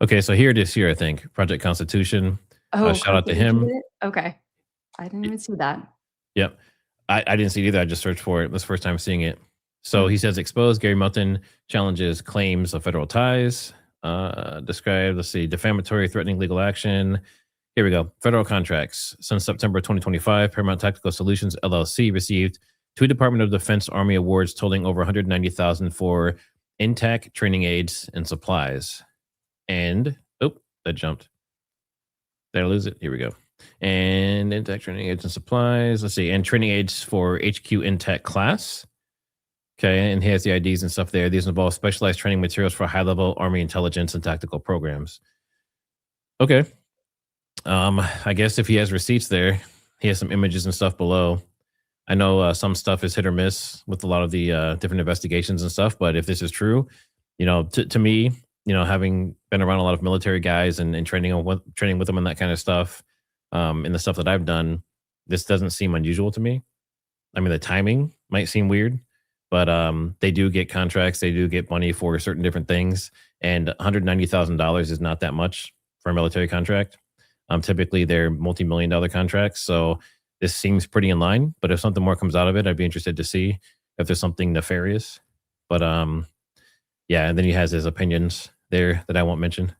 Okay, so here it is here, I think. Project Constitution. Oh, shout out to him. Okay. I didn't even see that. Yep. I didn't see it either. I just searched for it. It was the first time seeing it. So he says, exposed Gary Melton challenges claims of federal ties. Describe, let's see, defamatory, threatening legal action. Here we go. Federal contracts. Since September 2025, Paramount Tactical Solutions LLC received 2 Department of Defense Army awards totaling over 190,000 for intact training aids and supplies. And that jumped. Did I lose it? Here we go. And intact training aids and supplies. Let's see. And training aids for HQ intact class. Okay, and he has the IDs and stuff there. These involve specialized training materials for high-level Army intelligence and tactical programs. Okay. I guess if he has receipts there, he has some images and stuff below. I know some stuff is hit or miss with a lot of the different investigations and stuff, but if this is true, to me, having been around a lot of military guys and training with them and that kind of stuff, and the stuff that I've done, this doesn't seem unusual to me. I mean, the timing might seem weird, but they do get contracts, they do get money for certain different things, and $190,000 is not that much for a military contract. Typically, they're multi-million-dollar contracts, so this seems pretty in line. But if something more comes out of it, I'd be interested to see if there's something nefarious. But yeah, and then he has his opinions there that I won't mention.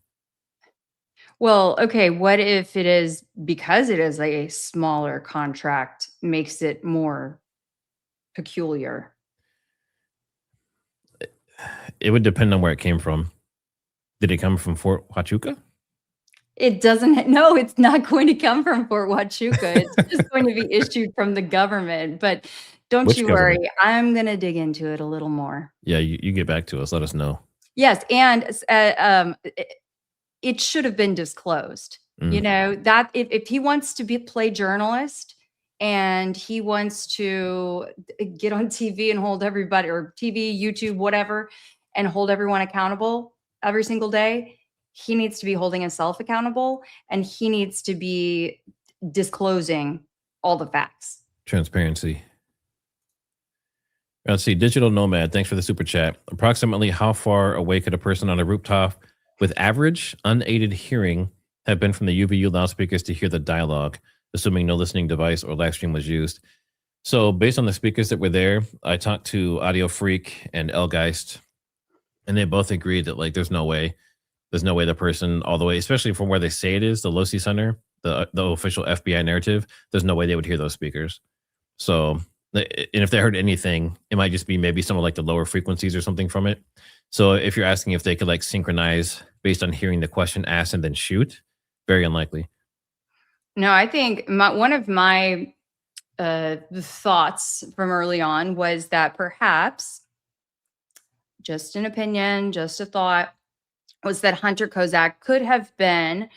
Well, okay, what if it is because it is a smaller contract makes it more peculiar? It would depend on where it came from. Did it come from Fort Huachuca? It doesn't no, it's not going to come from Fort Huachuca. It's just going to be issued from the government, but don't Which you government? worry, I'm gonna dig into it a little more. Yeah, you get back to us. Let us know. Yes, and it should have been disclosed. That if he wants to play journalist and he wants to get on TV and hold everybody, or TV, YouTube, whatever, and hold everyone accountable every single day, he needs to be holding himself accountable, and he needs to be disclosing all the facts. Transparency. Let's see. Digital Nomad, thanks for the super chat. Approximately how far away could a person on a rooftop with average unaided hearing have been from the UVU loudspeakers to hear the dialogue, assuming no listening device or live stream was used? So based on the speakers that were there, I talked to Audio Freak and Elgeist, and they both agreed that there's no way the person all the way, especially from where they say it is, the Losi Center, the official FBI narrative, there's no way they would hear those speakers. So, and if they heard anything, it might just be maybe some of the lower frequencies or something from it. So if you're asking if they could synchronize based on hearing the question asked and then shoot, very unlikely. No, I think one of my thoughts from early on was that perhaps, just an opinion, just a thought, was that Hunter Kozak could have been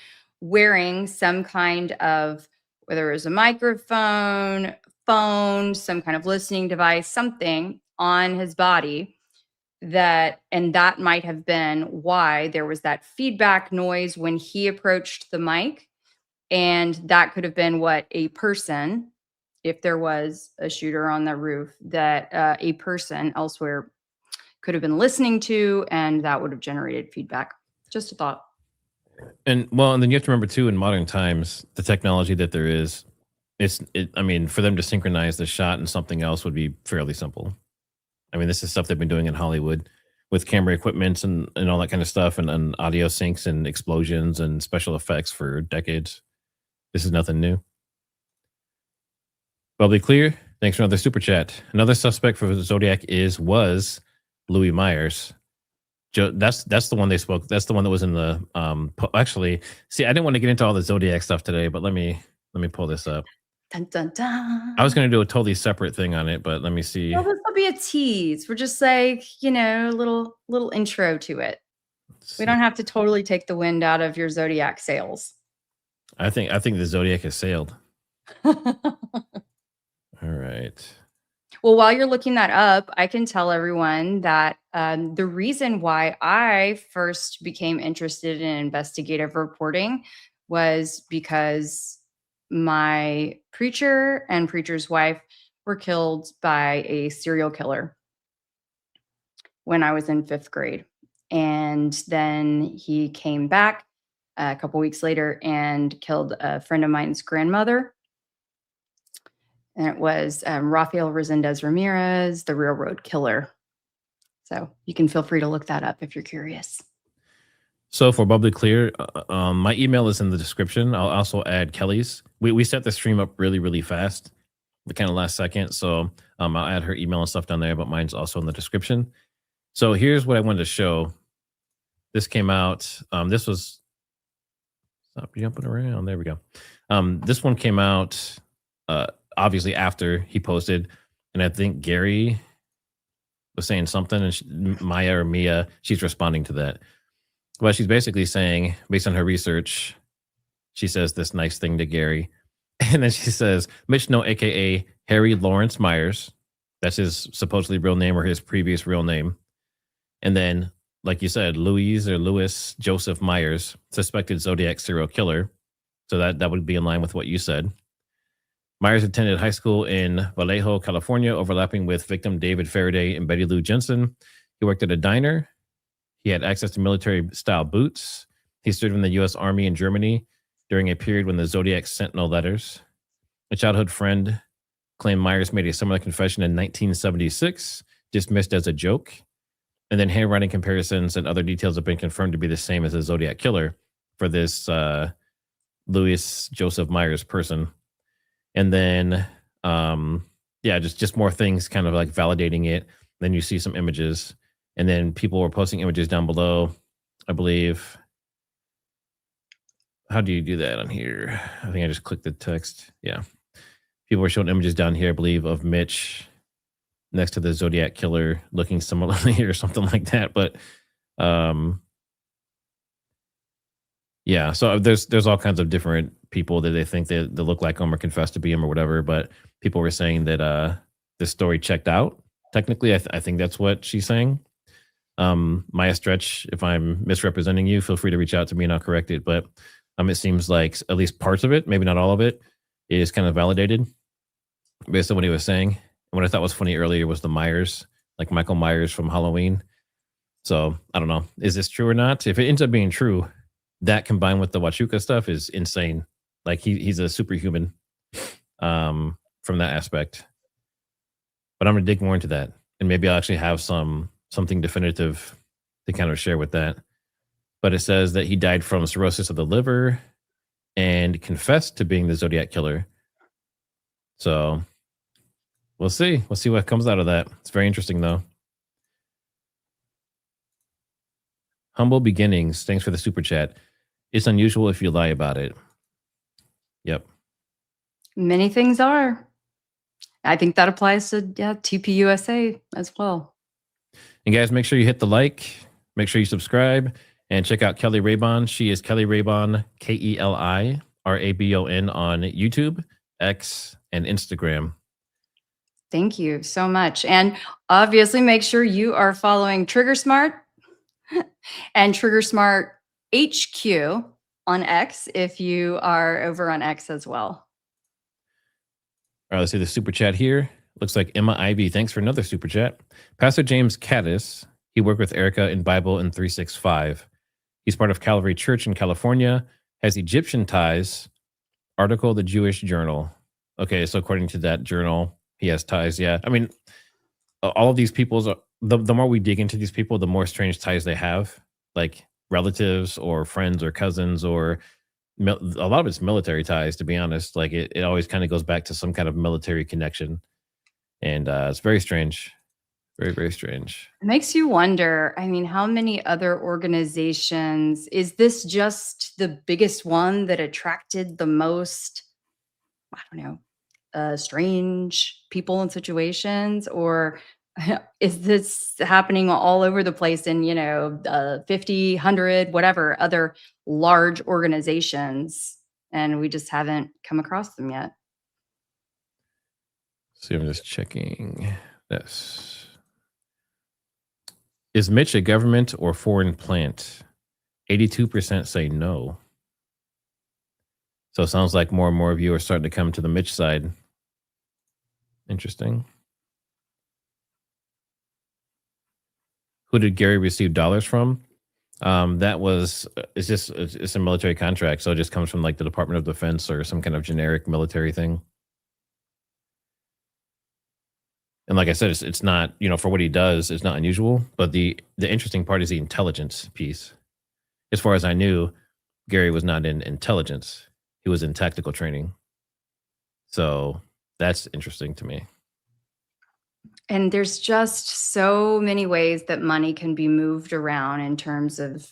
wearing some kind of, whether it was a microphone, phone, some kind of listening device, something on his body, and that might have been why there was that feedback noise when he approached the mic. And that could have been what a person, if there was a shooter on the roof, that a person elsewhere could have been listening to, and that would have generated feedback. Just a thought. And then you have to remember too, in modern times, the technology that there is, I mean, for them to synchronize the shot and something else would be fairly simple. I mean, this is stuff they've been doing in Hollywood with camera equipment and all that kind of stuff, and audio syncs and explosions and special effects for decades. This is nothing new. Bubbly Clear, thanks for another super chat. Another suspect for Zodiac was Louis Myers. That's the one they spoke. That's the one that was in the actually. See, I didn't want to get into all the Zodiac stuff today, but let me pull this up. Dun, dun, dun. I was going to do a totally separate thing on it, but let me see. Well, this will be a tease. We're just a little intro to it. We don't have to totally take the wind out of your Zodiac sails. I think the Zodiac has sailed. All right. Well, while you're looking that up, I can tell everyone that the reason why I first became interested in investigative reporting was because my preacher and preacher's wife were killed by a serial killer when I was in 5th grade. And then he came back a couple weeks later and killed a friend of mine's grandmother. And it was Rafael Resendez Ramirez, the Railroad Killer. So you can feel free to look that up if you're curious. So for Bubbly Clear, my email is in the description. I'll also add Kelly's. We set the stream up really, really fast. the kind of last second. So I'll add her email and stuff down there, but mine's also in the description. So here's what I wanted to show. This came out. This was stop jumping around. There we go. This one came out obviously after he posted, and I think Gary was saying something, and Maya or Mia, she's responding to that. Well, she's basically saying, based on her research, she says this nice thing to Gary. And then she says, Mitch, no, AKA Harry Lawrence Myers. That's his supposedly real name or his previous real name. And then, like you said, Louis Joseph Myers, suspected Zodiac serial killer. So that would be in line with what you said. Myers attended high school in Vallejo, California, overlapping with victim David Faraday and Betty Lou Jensen. He worked at a diner. He had access to military-style boots. He served in the U.S. Army in Germany during a period when the Zodiac sent no letters. A childhood friend claimed Myers made a similar confession in 1976, dismissed as a joke. And then handwriting comparisons and other details have been confirmed to be the same as the Zodiac killer for this Louis Joseph Myers person. And then, just more things kind of like validating it. Then you see some images. And then people were posting images down below, I believe. How do you do that on here? I think I just clicked the text. Yeah. People were showing images down here, I believe, of Mitch next to the Zodiac killer looking similarly or something like that. But so there's all kinds of different people that they think they look like him or confess to be him or whatever. But people were saying that this story checked out. Technically, I think that's what she's saying. Maya Stretch, if I'm misrepresenting you, feel free to reach out to me and I'll correct it. But it seems like at least parts of it, maybe not all of it, is kind of validated based on what he was saying. And what I thought was funny earlier was the Myers, like Michael Myers from Halloween. So I don't know. Is this true or not? If it ends up being true, that combined with the Huachuca stuff is insane. Like he's a superhuman from that aspect. But I'm going to dig more into that. And maybe I'll actually have something definitive to kind of share with that. But it says that he died from cirrhosis of the liver and confessed to being the Zodiac killer. So we'll see. We'll see what comes out of that. It's very interesting, though. Humble beginnings. Thanks for the super chat. It's unusual if you lie about it. Yep. Many things are. I think that applies to TPUSA as well. And guys, make sure you hit the like. Make sure you subscribe. And check out Kelly Raybon. She is Kelly Raybon, KeliRabon on YouTube, X, and Instagram. Thank you so much. And obviously, make sure you are following Trigger Smart and Trigger Smart HQ on X if you are over on X as well. All right, let's see the super chat here. Looks like Emma Ivy. Thanks for another super chat. Pastor James Candace. He worked with Erica in Bible in 365. He's part of Calvary Church in California, has Egyptian ties. Article, the Jewish Journal. Okay, so according to that journal, he has ties. Yeah, I mean, all of these people's, the more we dig into these people, the more strange ties they have, like relatives or friends or cousins, or a lot of it's military ties, to be honest. Like it always kind of goes back to some kind of military connection. And it's very strange. Very, very strange. It makes you wonder, I mean, how many other organizations, is this just the biggest one that attracted the most, I don't know, strange people and situations? Or is this happening all over the place in, 50, 100, whatever other large organizations, and we just haven't come across them yet? See, I'm just checking this. Is Mitch a government or foreign plant? 82% say no. So it sounds like more and more of you are starting to come to the Mitch side. Interesting. Who did Gary receive dollars from? It's a military contract. So it just comes from like the Department of Defense or some kind of generic military thing. And like I said, it's not, for what he does, it's not unusual. But the interesting part is the intelligence piece. As far as I knew, Gary was not in intelligence. He was in tactical training. So That's interesting to me. And there's just so many ways that money can be moved around in terms of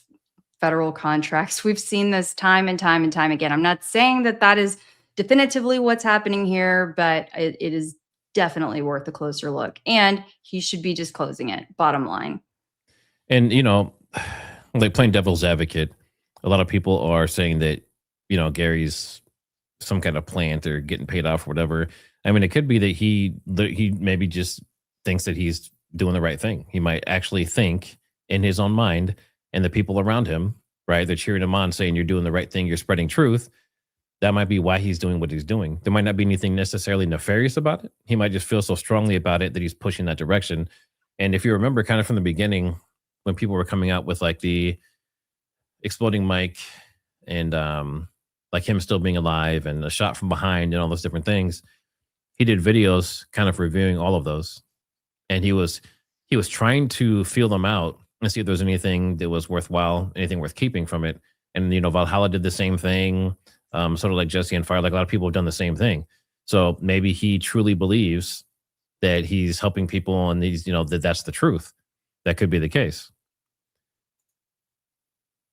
federal contracts. We've seen this time and time and time again. I'm not saying that that is definitively what's happening here, but it is definitely worth a closer look. And he should be disclosing it, bottom line. And, you know, like playing devil's advocate, a lot of people are saying that, you know, Gary's some kind of plant or getting paid off or whatever. I mean, it could be that he maybe just thinks that he's doing the right thing. He might actually think in his own mind, and the people around him, right? They're cheering him on, saying you're doing the right thing, you're spreading truth. That might be why he's doing what he's doing. There might not be anything necessarily nefarious about it. He might just feel so strongly about it that he's pushing that direction. And if you remember kind of from the beginning, when people were coming out with like the exploding mic and like him still being alive and a shot from behind and all those different things, he did videos kind of reviewing all of those. And he was trying to feel them out and see if there was anything that was worthwhile, anything worth keeping from it. And you know, Valhalla did the same thing. Sort of like Jesse and Fire, like a lot of people have done the same thing. So maybe he truly believes that he's helping people and he's, you know, that's the truth. That could be the case.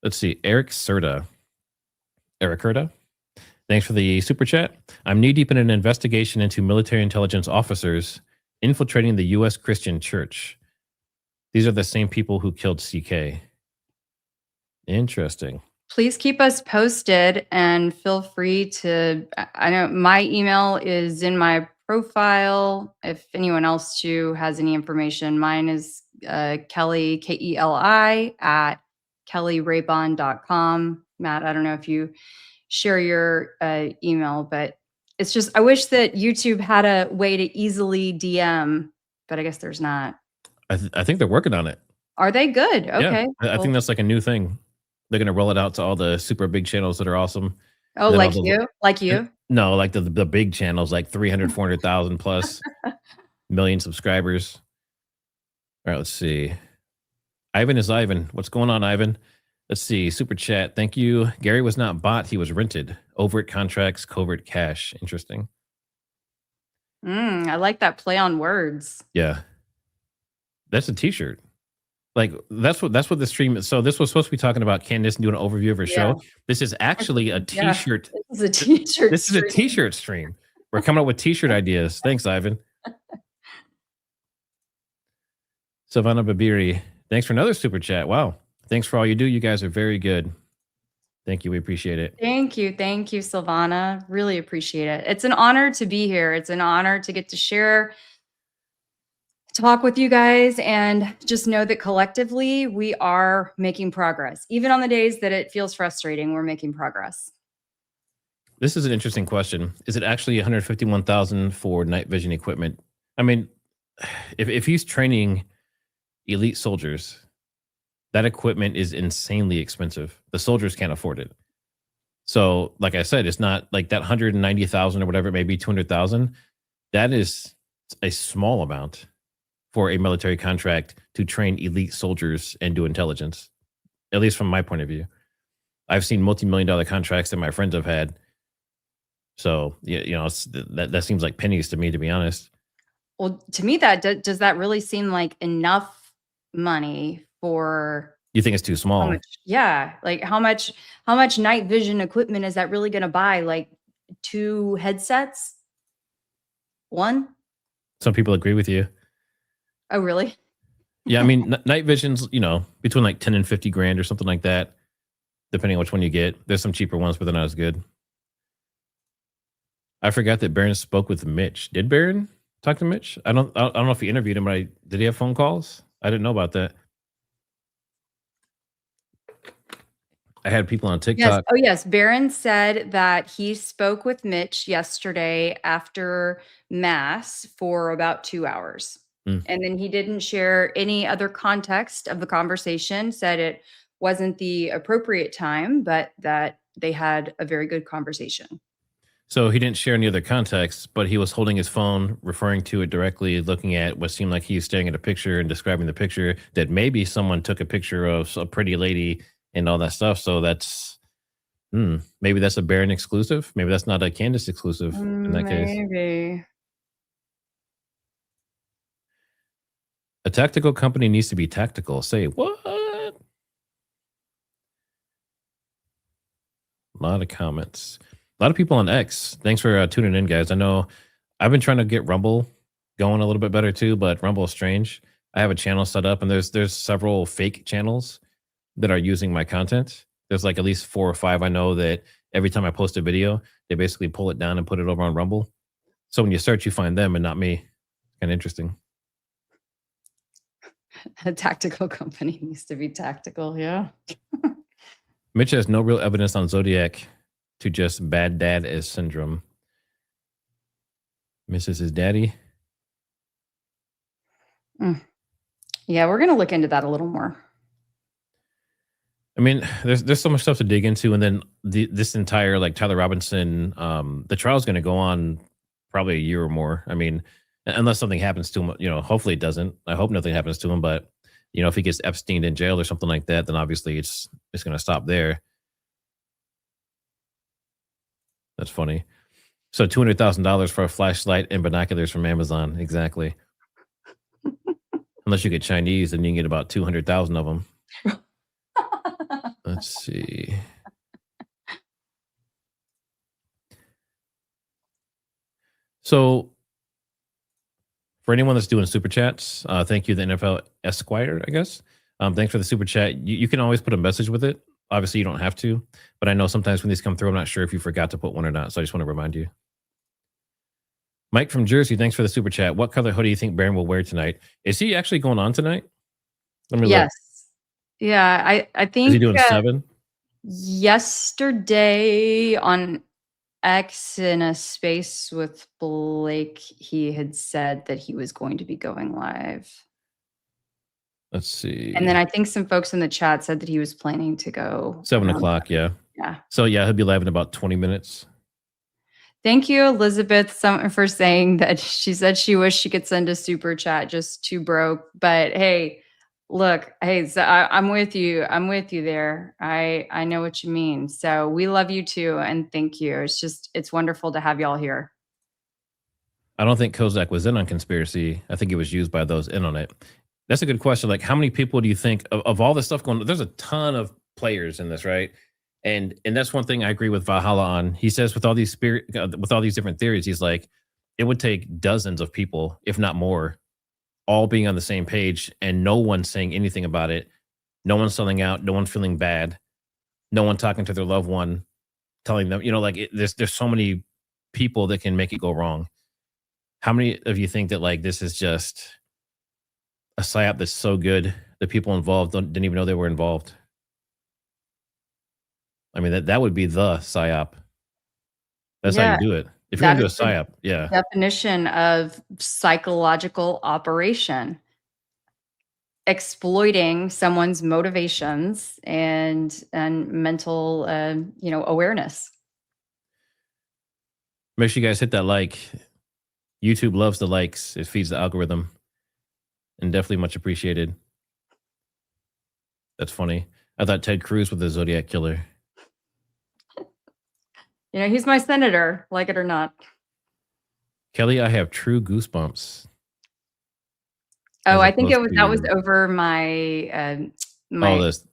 Let's see. Eric Curda. Thanks for the super chat. I'm knee deep in an investigation into military intelligence officers infiltrating the U.S. Christian Church. These are the same people who killed CK. Interesting. Please keep us posted and feel free to, I know my email is in my profile. If anyone else too has any information, mine is Kelly, Keli at kellyrayban.com. Matt, I don't know if you share your email, but it's just, I wish that YouTube had a way to easily DM, but I guess there's not. I think they're working on it. Are they good? Okay. Yeah, I think that's like a new thing. They're going to roll it out to all the super big channels that are awesome. Oh, like you? Like you? No, like the big channels, like 300, 400,000 plus million subscribers. All right, let's see. Ivan is Ivan. What's going on, Ivan? Let's see. Super chat. Thank you. Gary was not bought. He was rented. Overt contracts, covert cash. Interesting. I like that play on words. Yeah. That's a t-shirt. Like that's what the stream is. So this was supposed to be talking about Candace and doing an overview of her show. This is actually a t-shirt. Yeah, this is a t-shirt. This is a t-shirt stream. We're coming up with t-shirt ideas. Thanks, Ivan. Savannah Babiri, thanks for another super chat. Wow. Thanks for all you do. You guys are very good. Thank you. We appreciate it. Thank you. Thank you, Silvana. Really appreciate it. It's an honor to be here. It's an honor to get to share, talk with you guys, and just know that collectively we are making progress. Even on the days that it feels frustrating, we're making progress. This is an interesting question. Is it actually 151,000 for night vision equipment? I mean, if he's training elite soldiers, that equipment is insanely expensive. The soldiers can't afford it. So, like I said, it's not like that 190,000 or whatever it may be, 200,000. That is a small amount for a military contract to train elite soldiers and do intelligence, at least from my point of view. I've seen multi-million-dollar contracts that my friends have had. So, yeah, you know, that seems like pennies to me, to be honest. Well, to me, does that really seem like enough money for? You think it's too small? Like how much night vision equipment is that really going to buy? Like 2 headsets? 1? Some people agree with you. Oh, really? Yeah, I mean, night vision's, you know, between like 10 and 50 grand or something like that, depending on which one you get. There's some cheaper ones, but they're not as good. I forgot that Barron spoke with Mitch. Did Barron talk to Mitch? I don't know if he interviewed him, but did he have phone calls? I didn't know about that. I had people on TikTok. Yes. Oh, yes. Barron said that he spoke with Mitch yesterday after Mass for about 2 hours. And then he didn't share any other context of the conversation, said it wasn't the appropriate time, but that they had a very good conversation. So he didn't share any other context, but he was holding his phone, referring to it directly, looking at what seemed like he was staring at a picture and describing the picture that maybe someone took a picture of a pretty lady and all that stuff. So that's, maybe that's a Barron exclusive. Maybe that's not a Candace exclusive in that case. Maybe. A tactical company needs to be tactical. Say what? A lot of comments. A lot of people on X. Thanks for tuning in, guys. I know I've been trying to get Rumble going a little bit better too, but Rumble is strange. I have a channel set up, and there's several fake channels that are using my content. There's like at least 4 or 5 I know that every time I post a video, they basically pull it down and put it over on Rumble. So when you search, you find them and not me. Kind of interesting. A tactical company needs to be tactical. Yeah. Mitch has no real evidence on Zodiac to just bad dad as syndrome. Misses his daddy. Yeah, we're going to look into that a little more. I mean, there's so much stuff to dig into, and then this entire like Tyler Robinson, the trial is going to go on probably a year or more. I mean, unless something happens to him, hopefully it doesn't. I hope nothing happens to him, but if he gets Epstein in jail or something like that, then obviously it's going to stop there. That's funny. So $200,000 for a flashlight and binoculars from Amazon, exactly. Unless you get Chinese, then you can get about 200,000 of them. Let's see. So, for anyone that's doing super chats, thank you, the NFL Esquire, I guess. Thanks for the super chat. You can always put a message with it. Obviously, you don't have to, but I know sometimes when these come through, I'm not sure if you forgot to put one or not. So I just want to remind you. Mike from Jersey, thanks for the super chat. What color hoodie do you think Baron will wear tonight? Is he actually going on tonight? Let me Yes. look. Yeah, I think. Is he doing 7? Yesterday on X in a space with Blake, he had said that he was going to be going live. Let's see. And then I think some folks in the chat said that he was planning to go 7 o'clock, yeah. Yeah. So yeah, he'll be live in about 20 minutes. Thank you, Elizabeth, for saying that she said she wished she could send a super chat, just too broke. But hey, look, so I'm with you. I'm with you there. I know what you mean. So we love you too, and thank you. It's wonderful to have y'all here. I don't think Kozak was in on conspiracy. I think it was used by those in on it. That's a good question. Like, how many people do you think of all the stuff going on? There's a ton of players in this, right? And that's one thing I agree with Valhalla on. He says with all these different theories, he's like, it would take dozens of people, if not more, all being on the same page and no one saying anything about it. No one selling out, no one feeling bad, no one talking to their loved one, telling them, there's so many people that can make it go wrong. How many of you think that like this is just a psyop that's so good that people involved didn't even know they were involved? I mean, that would be the psyop. That's how you do it. If you're going to do a psyop, yeah. Definition of psychological operation. Exploiting someone's motivations and mental, awareness. Make sure you guys hit that like. YouTube loves the likes. It feeds the algorithm. And definitely much appreciated. That's funny. I thought Ted Cruz was the Zodiac killer. He's my senator, like it or not. Kelly, I have true goosebumps. Oh, I think that was over my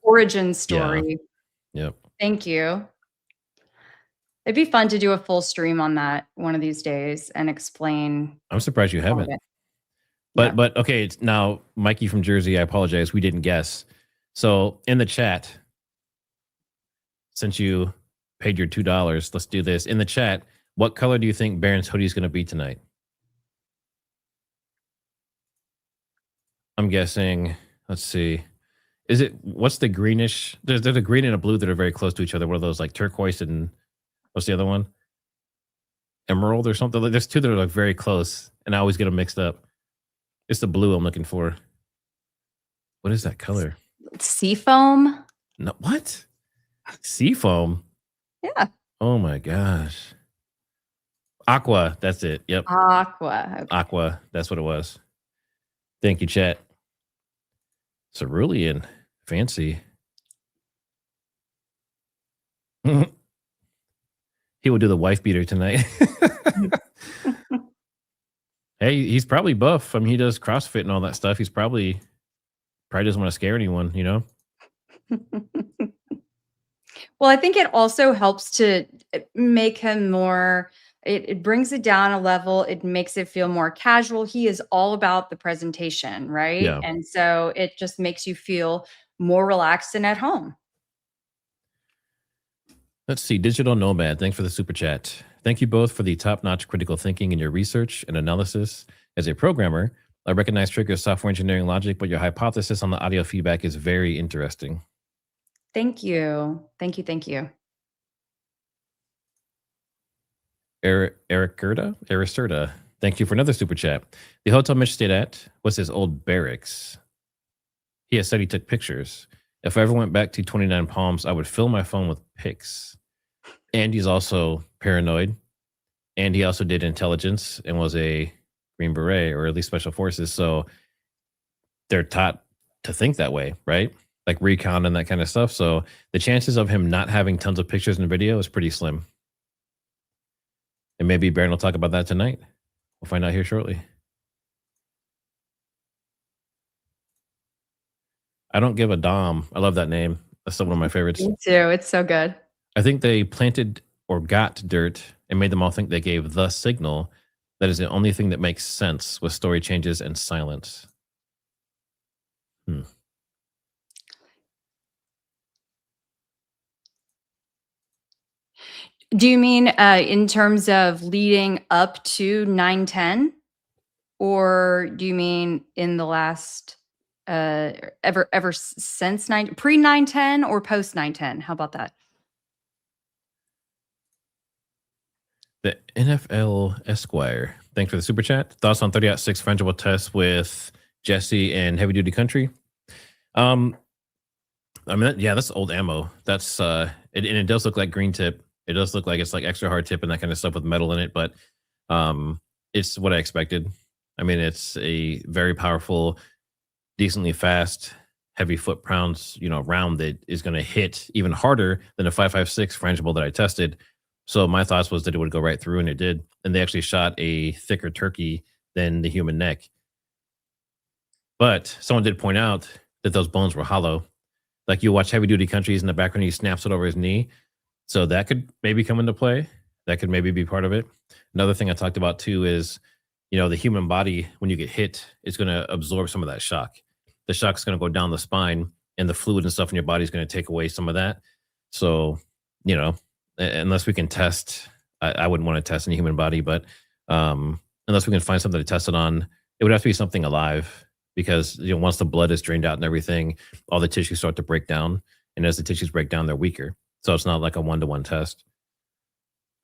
origin story. Yeah. Yep. Thank you. It'd be fun to do a full stream on that one of these days and explain. I'm surprised you haven't. But okay, now Mikey from Jersey, I apologize. We didn't guess. So in the chat, since you paid your $2, let's do this. In the chat, what color do you think Baron's hoodie is going to be tonight? I'm guessing, let's see. What's the greenish? There's a green and a blue that are very close to each other. What are those, like turquoise and what's the other one? Emerald or something? There's two that are like very close, and I always get them mixed up. It's the blue I'm looking for. What is that color? Seafoam? No, what? Seafoam? Yeah. Oh my gosh. Aqua, that's it. Yep. Aqua. Okay. Aqua, that's what it was. Thank you, chat. Cerulean. Fancy. He will do the wife beater tonight. Hey, he's probably buff. I mean, he does CrossFit and all that stuff. He's probably doesn't want to scare anyone, you know? Well, I think it also helps to make him more it brings it down a level, it makes it feel more casual. He is all about the presentation, right? Yeah. And so it just makes you feel more relaxed and at home. Let's see. Digital Nomad, thanks for the super chat. Thank you both for the top notch critical thinking in your research and analysis. As a programmer, I recognize triggers software engineering logic, but your hypothesis on the audio feedback is very interesting. Thank you. Thank you, thank you. Ericerta, thank you for another super chat. The hotel Mitch stayed at was his old barracks. He has said he took pictures. If I ever went back to 29 Palms, I would fill my phone with pics. And he's also paranoid. And he also did intelligence and was a Green Beret, or at least special forces. So they're taught to think that way, right? Like recon and that kind of stuff. So the chances of him not having tons of pictures and video is pretty slim. And maybe Baron will talk about that tonight. We'll find out here shortly. I don't give a Dom. I love that name. That's still one of my favorites. Me too. It's so good. I think they planted or got dirt and made them all think they gave the signal. That is the only thing that makes sense with story changes and silence. Do you mean in terms of leading up to 910? Or do you mean in the last ever since pre 910 or post 910? How about that? The NFL Esquire. Thanks for the super chat. Thoughts on 30-6 frangible test with Jesse and Heavy Duty Country? I mean, that's old ammo. That's and it does look like green tip. It does look like it's like extra hard tip and that kind of stuff with metal in it, but it's what I expected. I mean, it's a very powerful, decently fast, heavy foot pounds, round that is going to hit even harder than a 5.56 frangible that I tested. So my thoughts was that it would go right through, and it did. And they actually shot a thicker turkey than the human neck. But someone did point out that those bones were hollow. Like you watch Heavy Duty Countries in the background, he snaps it over his knee. So that could maybe come into play. That could maybe be part of it. Another thing I talked about too is, the human body, when you get hit, is going to absorb some of that shock. The shock's going to go down the spine, and the fluid and stuff in your body is going to take away some of that. So, unless we can test, I wouldn't want to test in a human body, but unless we can find something to test it on, it would have to be something alive, because once the blood is drained out and everything, all the tissues start to break down, and as the tissues break down, they're weaker. So it's not like a 1-to-1 test.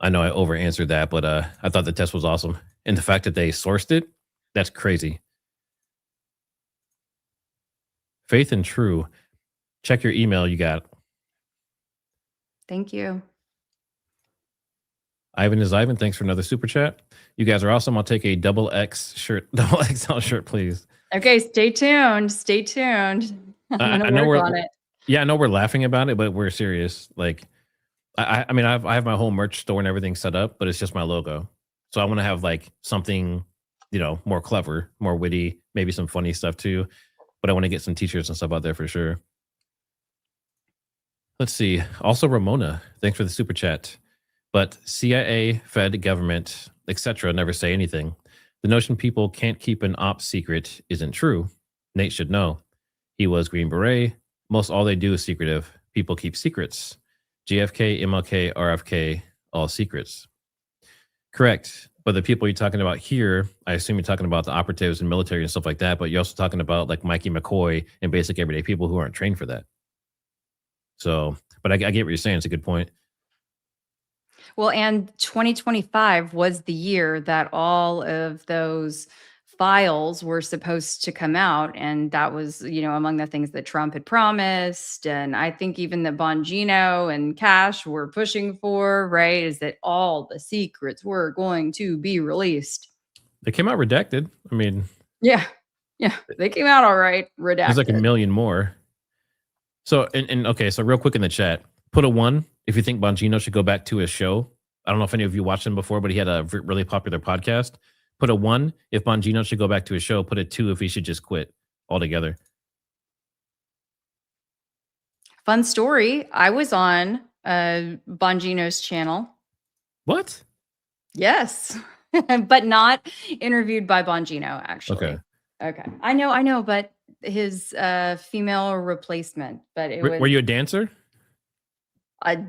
I know I over answered that, but I thought the test was awesome, and the fact that they sourced it, that's crazy. Faith and True, check your email you got. Thank you. Ivan is Ivan. Thanks for another super chat. You guys are awesome. I'll take a double XL shirt, please. Okay, stay tuned. Stay tuned. I know we're on it. Yeah, I know we're laughing about it, but we're serious. Like, I mean, I have my whole merch store and everything set up, but it's just my logo. So I want to have like something, more clever, more witty, maybe some funny stuff too. But I want to get some t-shirts and stuff out there for sure. Let's see. Also, Ramona, thanks for the super chat. But CIA, Fed, government, etc. never say anything. The notion people can't keep an op secret isn't true. Nate should know. He was Green Beret. Most all they do is secretive. People keep secrets. JFK, MLK, RFK, all secrets. Correct. But the people you're talking about here, I assume you're talking about the operatives and military and stuff like that, but you're also talking about like Mikey McCoy and basic everyday people who aren't trained for that. So, but I get what you're saying. It's a good point. Well, and 2025 was the year that all of those files were supposed to come out. And that was, among the things that Trump had promised. And I think even that Bongino and Cash were pushing for, right, is that all the secrets were going to be released. They came out redacted. I mean, yeah, they came out all right, redacted. There's like a million more. So, and okay, so real quick in the chat, put a 1 if you think Bongino should go back to his show. I don't know if any of you watched him before, but he had a really popular podcast. Put a 1 if Bongino should go back to his show. Put a 2 if he should just quit altogether. Fun story. I was on Bongino's channel. What? Yes. But not interviewed by Bongino, actually. Okay. Okay. I know, but his female replacement. But it was Were you a dancer?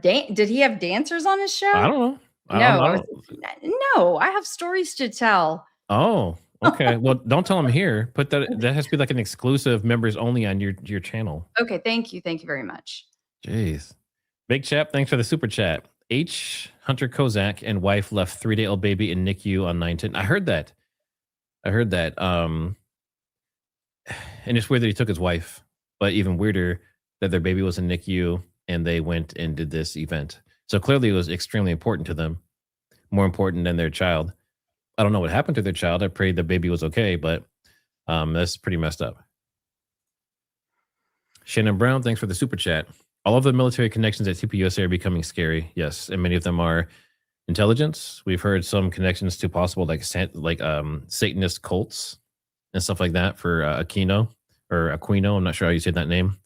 Did he have dancers on his show? I don't know. No, I have stories to tell. Oh, okay. Well, don't tell him here. Put that has to be like an exclusive members only on your channel. Okay, thank you. Thank you very much. Jeez. Big Chap, thanks for the super chat. H. Hunter Kozak and wife left 3-day-old baby in NICU on 9/10. I heard that. And it's weird that he took his wife, but even weirder that their baby was in NICU and they went and did this event. So clearly it was extremely important to them, more important than their child. I don't know what happened to their child. I pray the baby was okay, but that's pretty messed up. Shannon Brown, thanks for the super chat. All of the military connections at TPUSA are becoming scary. Yes, and many of them are intelligence. We've heard some connections to possible Satanist cults and stuff like that for Aquino. I'm not sure how you say that name.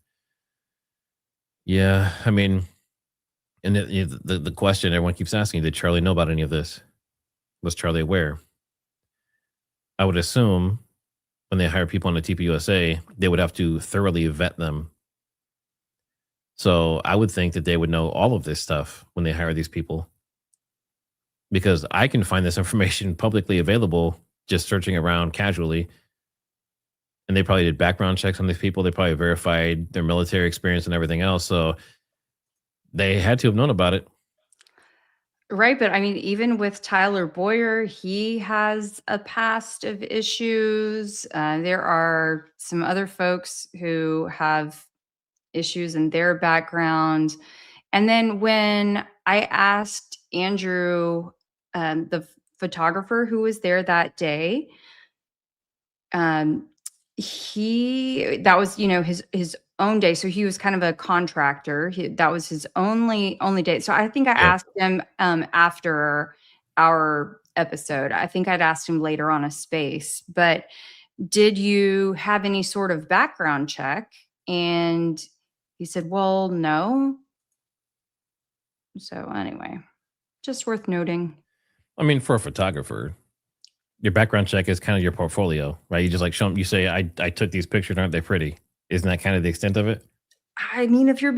Yeah, I mean, and the question everyone keeps asking, did Charlie know about any of this? Was Charlie aware? I would assume when they hire people on the TPUSA, they would have to thoroughly vet them. So I would think that they would know all of this stuff when they hire these people. Because I can find this information publicly available just searching around casually. And they probably did background checks on these people. They probably verified their military experience and everything else. So they had to have known about it. Right, but I mean, even with Tyler Boyer, he has a past of issues. There are some other folks who have issues in their background. And then when I asked Andrew, the photographer who was there that day, that was his own day, so he was kind of a contractor. That was his only day. So I think I asked him after our episode. I think I'd asked him later on a space, but did you have any sort of background check? And he said, well, no. So anyway, just worth noting. I mean, for a photographer, your background check is kind of your portfolio, right? You just show them, you say, I took these pictures, aren't they pretty? Isn't that kind of the extent of it? I mean, if you're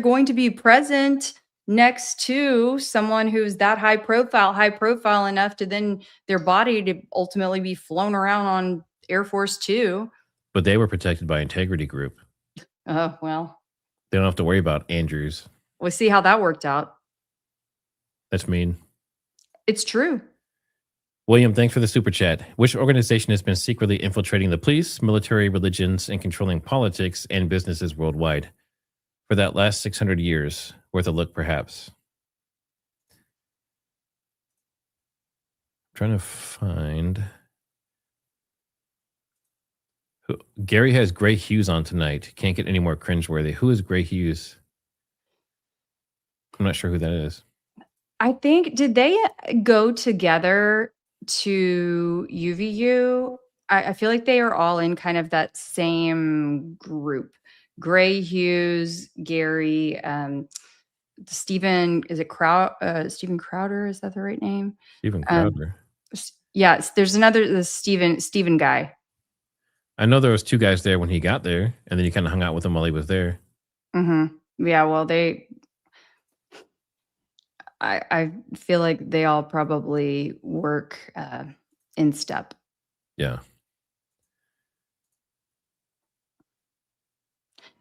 going to be present next to someone who's that high profile enough to then their body to ultimately be flown around on Air Force Two. But they were protected by Integrity Group. Oh, well. They don't have to worry about Andrews. We'll see how that worked out. That's mean. It's true. William, thanks for the super chat. Which organization has been secretly infiltrating the police, military, religions, and controlling politics and businesses worldwide for that last 600 years? Worth a look, perhaps. I'm trying to find. Gary has Gray Hughes on tonight. Can't get any more cringeworthy. Who is Gray Hughes? I'm not sure who that is. I think, did they go together to UVU? I feel like they are all in kind of that same group. Gray Hughes, Gary, Stephen, is it Stephen Crowder? Is that the right name? Stephen Crowder. Yes, there's the Stephen guy. I know there was 2 guys there when he got there, and then he kind of hung out with him while he was there. Mm-hmm. Yeah, well, I feel like they all probably work in step. Yeah.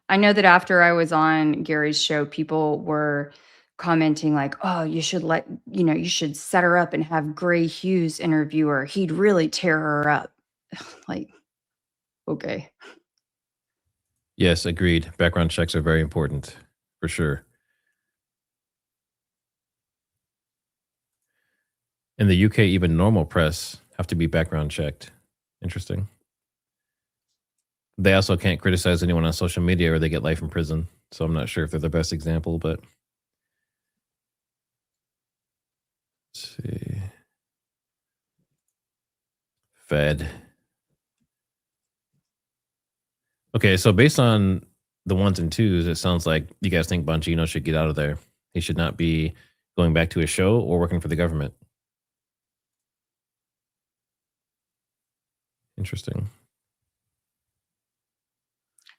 I know that after I was on Gary's show, people were commenting like, oh, you should you should set her up and have Gray Hughes interview her. He'd really tear her up. Like, okay. Yes, agreed. Background checks are very important, for sure. In the UK, even normal press have to be background checked. Interesting. They also can't criticize anyone on social media or they get life in prison. So I'm not sure if they're the best example, but let's see. Fed. Okay, so based on the ones and twos, it sounds like you guys think Bongino should get out of there. He should not be going back to his show or working for the government. Interesting.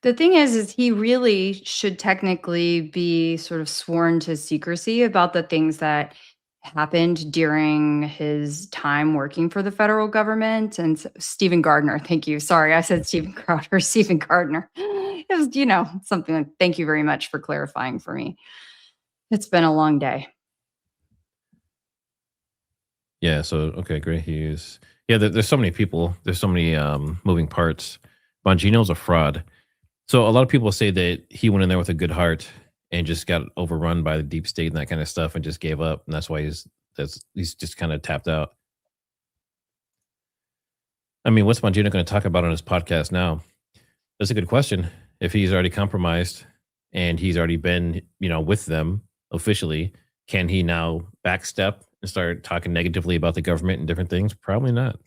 The thing is he really should technically be sort of sworn to secrecy about the things that happened during his time working for the federal government. And Stephen Gardner, thank you. Sorry, I said Stephen Crowder, Stephen Gardner. It was, something like, thank you very much for clarifying for me. It's been a long day. Yeah, so okay, great. There's so many people, there's so many moving parts. Bongino's a fraud. So a lot of people say that he went in there with a good heart and just got overrun by the deep state and that kind of stuff and just gave up. And that's why he's just kind of tapped out. I mean, what's Bongino going to talk about on his podcast now? That's a good question. If he's already compromised and he's already been, with them officially, can he now backstep and start talking negatively about the government and different things? Probably not. At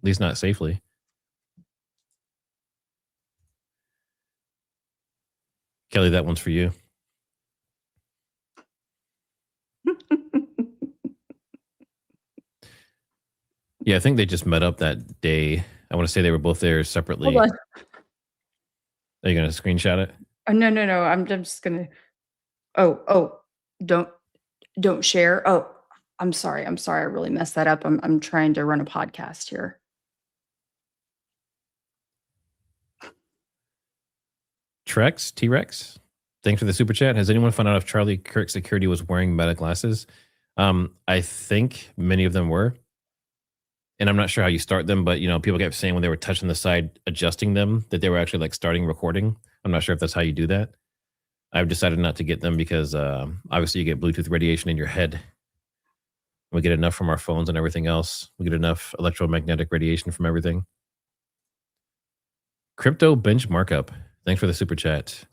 least not safely. Kelly, that one's for you. Yeah, I think they just met up that day. I want to say they were both there separately. Hold on. Are you going to screenshot it? Oh, no. I'm just going to. Oh, don't share. Oh, I'm sorry. I really messed that up. I'm trying to run a podcast here. T-Rex, thanks for the super chat. Has anyone found out if Charlie Kirk's security was wearing meta glasses? I think many of them were. And I'm not sure how you start them, but people kept saying when they were touching the side, adjusting them, that they were actually like starting recording. I'm not sure if that's how you do that. I've decided not to get them because obviously you get Bluetooth radiation in your head. We get enough from our phones and everything else. We get enough electromagnetic radiation from everything. Crypto bench markup. Thanks for the super chat.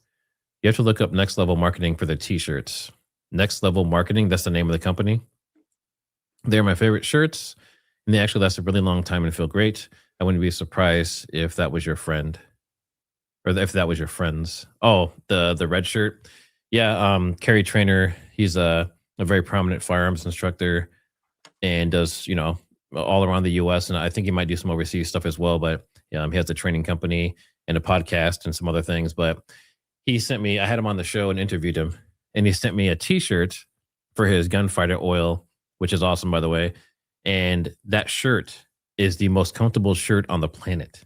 You have to look up Next Level Marketing for the t-shirts. Next Level Marketing, that's the name of the company. They're my favorite shirts, and they actually last a really long time and feel great. I wouldn't be surprised if that was your friend, or if that was your friends. Oh, the red shirt. Yeah, Kerry Trainer, he's a very prominent firearms instructor and does, all around the US. And I think he might do some overseas stuff as well, but he has a training company and a podcast and some other things. But he sent me, I had him on the show and interviewed him, and he sent me a t-shirt for his gunfighter oil, which is awesome, by the way. And that shirt is the most comfortable shirt on the planet.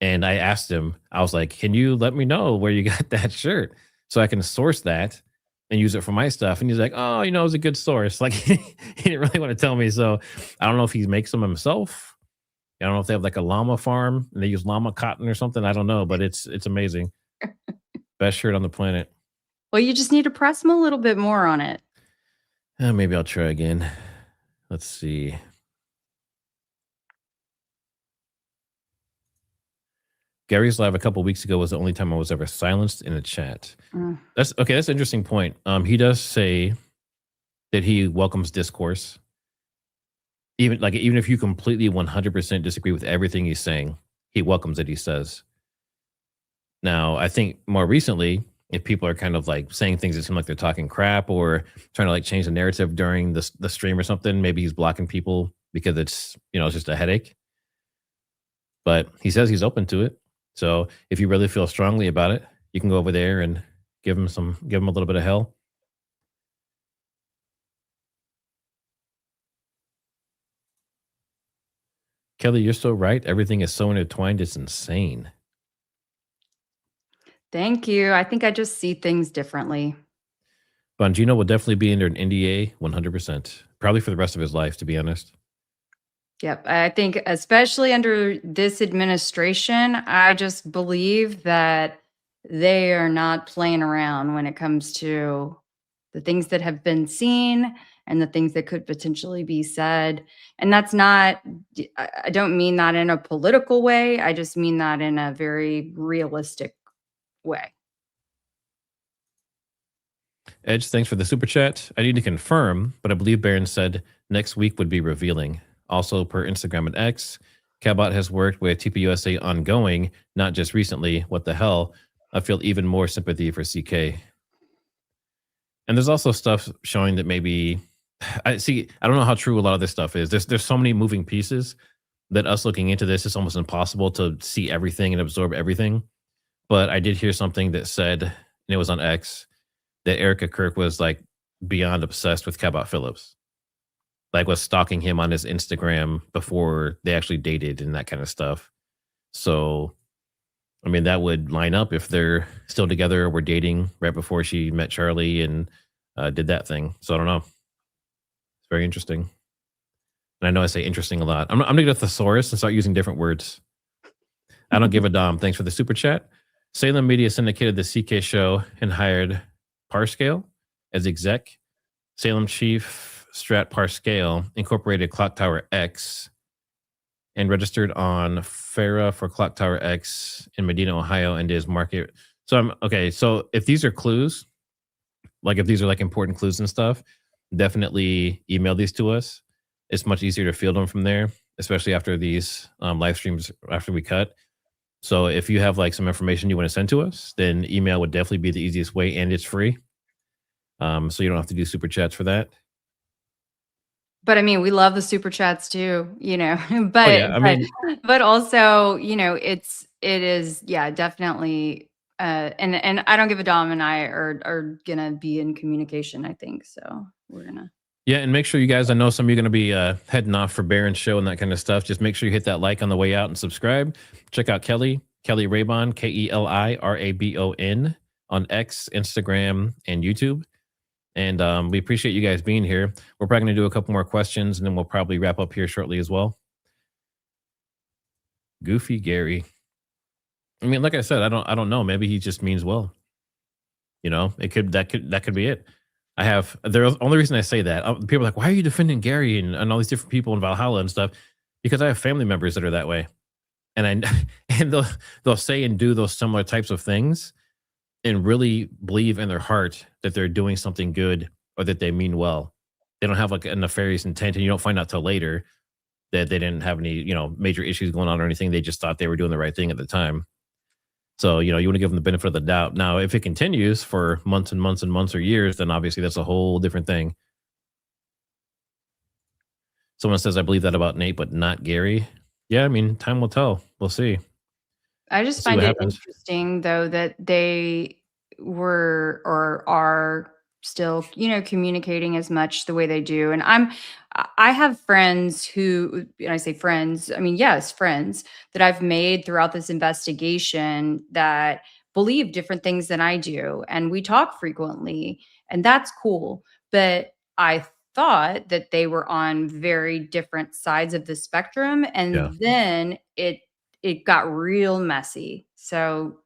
And I asked him, I was like, can you let me know where you got that shirt so I can source that and use it for my stuff? And he's like, oh, it was a good source. Like, he didn't really want to tell me. So I don't know if he makes them himself. I don't know if they have like a llama farm and they use llama cotton or something. I don't know, but it's amazing. Best shirt on the planet. Well, you just need to press them a little bit more on it. Maybe I'll try again. Let's see. Gary's live a couple weeks ago was the only time I was ever silenced in a chat. That's okay. That's an interesting point. He does say that he welcomes discourse. Even if you completely 100% disagree with everything he's saying, he welcomes it, he says. Now, I think more recently, if people are kind of like saying things that seem like they're talking crap or trying to like change the narrative during the stream or something, maybe he's blocking people because it's just a headache. But he says he's open to it. So if you really feel strongly about it, you can go over there and give him a little bit of hell. Kelly, you're so right. Everything is so intertwined. It's insane. Thank you. I think I just see things differently. Bongino will definitely be under an NDA 100%, probably for the rest of his life, to be honest. Yep. I think especially under this administration, I just believe that they are not playing around when it comes to the things that have been seen and the things that could potentially be said. And that's not, I don't mean that in a political way. I just mean that in a very realistic way. Edge, thanks for the super chat. I need to confirm, but I believe Barron said next week would be revealing. Also, per Instagram and X, Cabot has worked with TPUSA ongoing, not just recently. What the hell? I feel even more sympathy for CK. And there's also stuff showing that maybe I see. I don't know how true a lot of this stuff is. There's so many moving pieces that us looking into this, it's almost impossible to see everything and absorb everything. But I did hear something that said, and it was on X, that Erica Kirk was like beyond obsessed with Cabot Phillips, like was stalking him on his Instagram before they actually dated and that kind of stuff. So, I mean, that would line up if they're still together or were dating right before she met Charlie and did that thing. So I don't know. It's very interesting. And I know I say interesting a lot. I'm going to get a thesaurus and start using different words. I don't give a damn. Thanks for the super chat. Salem Media syndicated the CK show and hired Parscale as exec. Salem chief Strat Parscale incorporated Clock Tower X and registered on FARA for Clock Tower X in Medina, Ohio, and is market. So I'm okay. So if these are clues, like if these are like important clues and stuff, definitely email these to us. It's much easier to field them from there, especially after these live streams after we cut. So if you have like some information you want to send to us, then email would definitely be the easiest way, and it's free. So you don't have to do super chats for that. But I mean, we love the super chats too, Oh but yeah, I mean, but also, it is, yeah, definitely, and I don't give a damn, and I are gonna be in communication, I think. So we're gonna. yeah, and make sure you guys. I know some of you are going to be heading off for Baron's show and that kind of stuff. Just make sure you hit that like on the way out and subscribe. Check out Kelly Rabon, KELIRABON on X, Instagram, and YouTube. And we appreciate you guys being here. We're probably going to do a couple more questions, and then we'll probably wrap up here shortly as well. Goofy Gary. I mean, like I said, I don't know. Maybe he just means well. That could be it. The only reason I say that, people are like, why are you defending Gary and all these different people in Valhalla and stuff? Because I have family members that are that way, and and they'll say and do those similar types of things, and really believe in their heart that they're doing something good or that they mean well. They don't have like a nefarious intent, and you don't find out till later that they didn't have any, major issues going on or anything. They just thought they were doing the right thing at the time. So, you want to give them the benefit of the doubt. Now, if it continues for months and months and months or years, then obviously that's a whole different thing. Someone says, I believe that about Nate, but not Gary. Yeah, I mean, time will tell. We'll see. I just find it interesting, though, that they were or are still, communicating as much the way they do. And I have friends who, and I say friends, I mean, yes, friends that I've made throughout this investigation that believe different things than I do. And we talk frequently, and that's cool. But I thought that they were on very different sides of the spectrum. And then it got real messy. So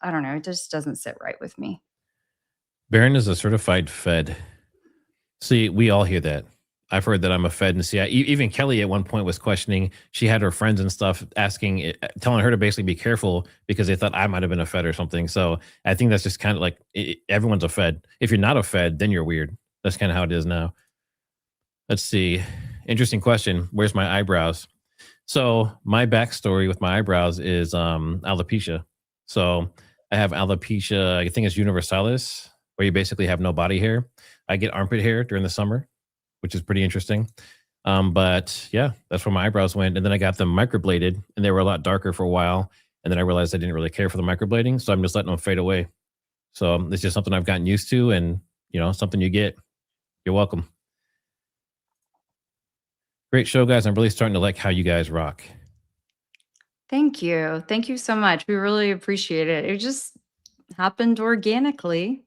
I don't know, it just doesn't sit right with me. Baron is a certified Fed. See, we all hear that. I've heard that I'm a Fed, and see, even Kelly at one point was questioning. She had her friends and stuff telling her to basically be careful because they thought I might have been a Fed or something. So I think that's just kind of like everyone's a Fed. If you're not a Fed, then you're weird. That's kind of how it is now. Let's see. Interesting question. Where's my eyebrows? So my backstory with my eyebrows is alopecia. So I have alopecia. I think it's universalis, where you basically have no body hair. I get armpit hair during the summer, which is pretty interesting. But yeah, that's where my eyebrows went. And then I got them microbladed, and they were a lot darker for a while. And then I realized I didn't really care for the microblading, so I'm just letting them fade away. So it's just something I've gotten used to, and something you get. You're welcome. Great show, guys. I'm really starting to like how you guys rock. Thank you. Thank you so much. We really appreciate it. It just happened organically.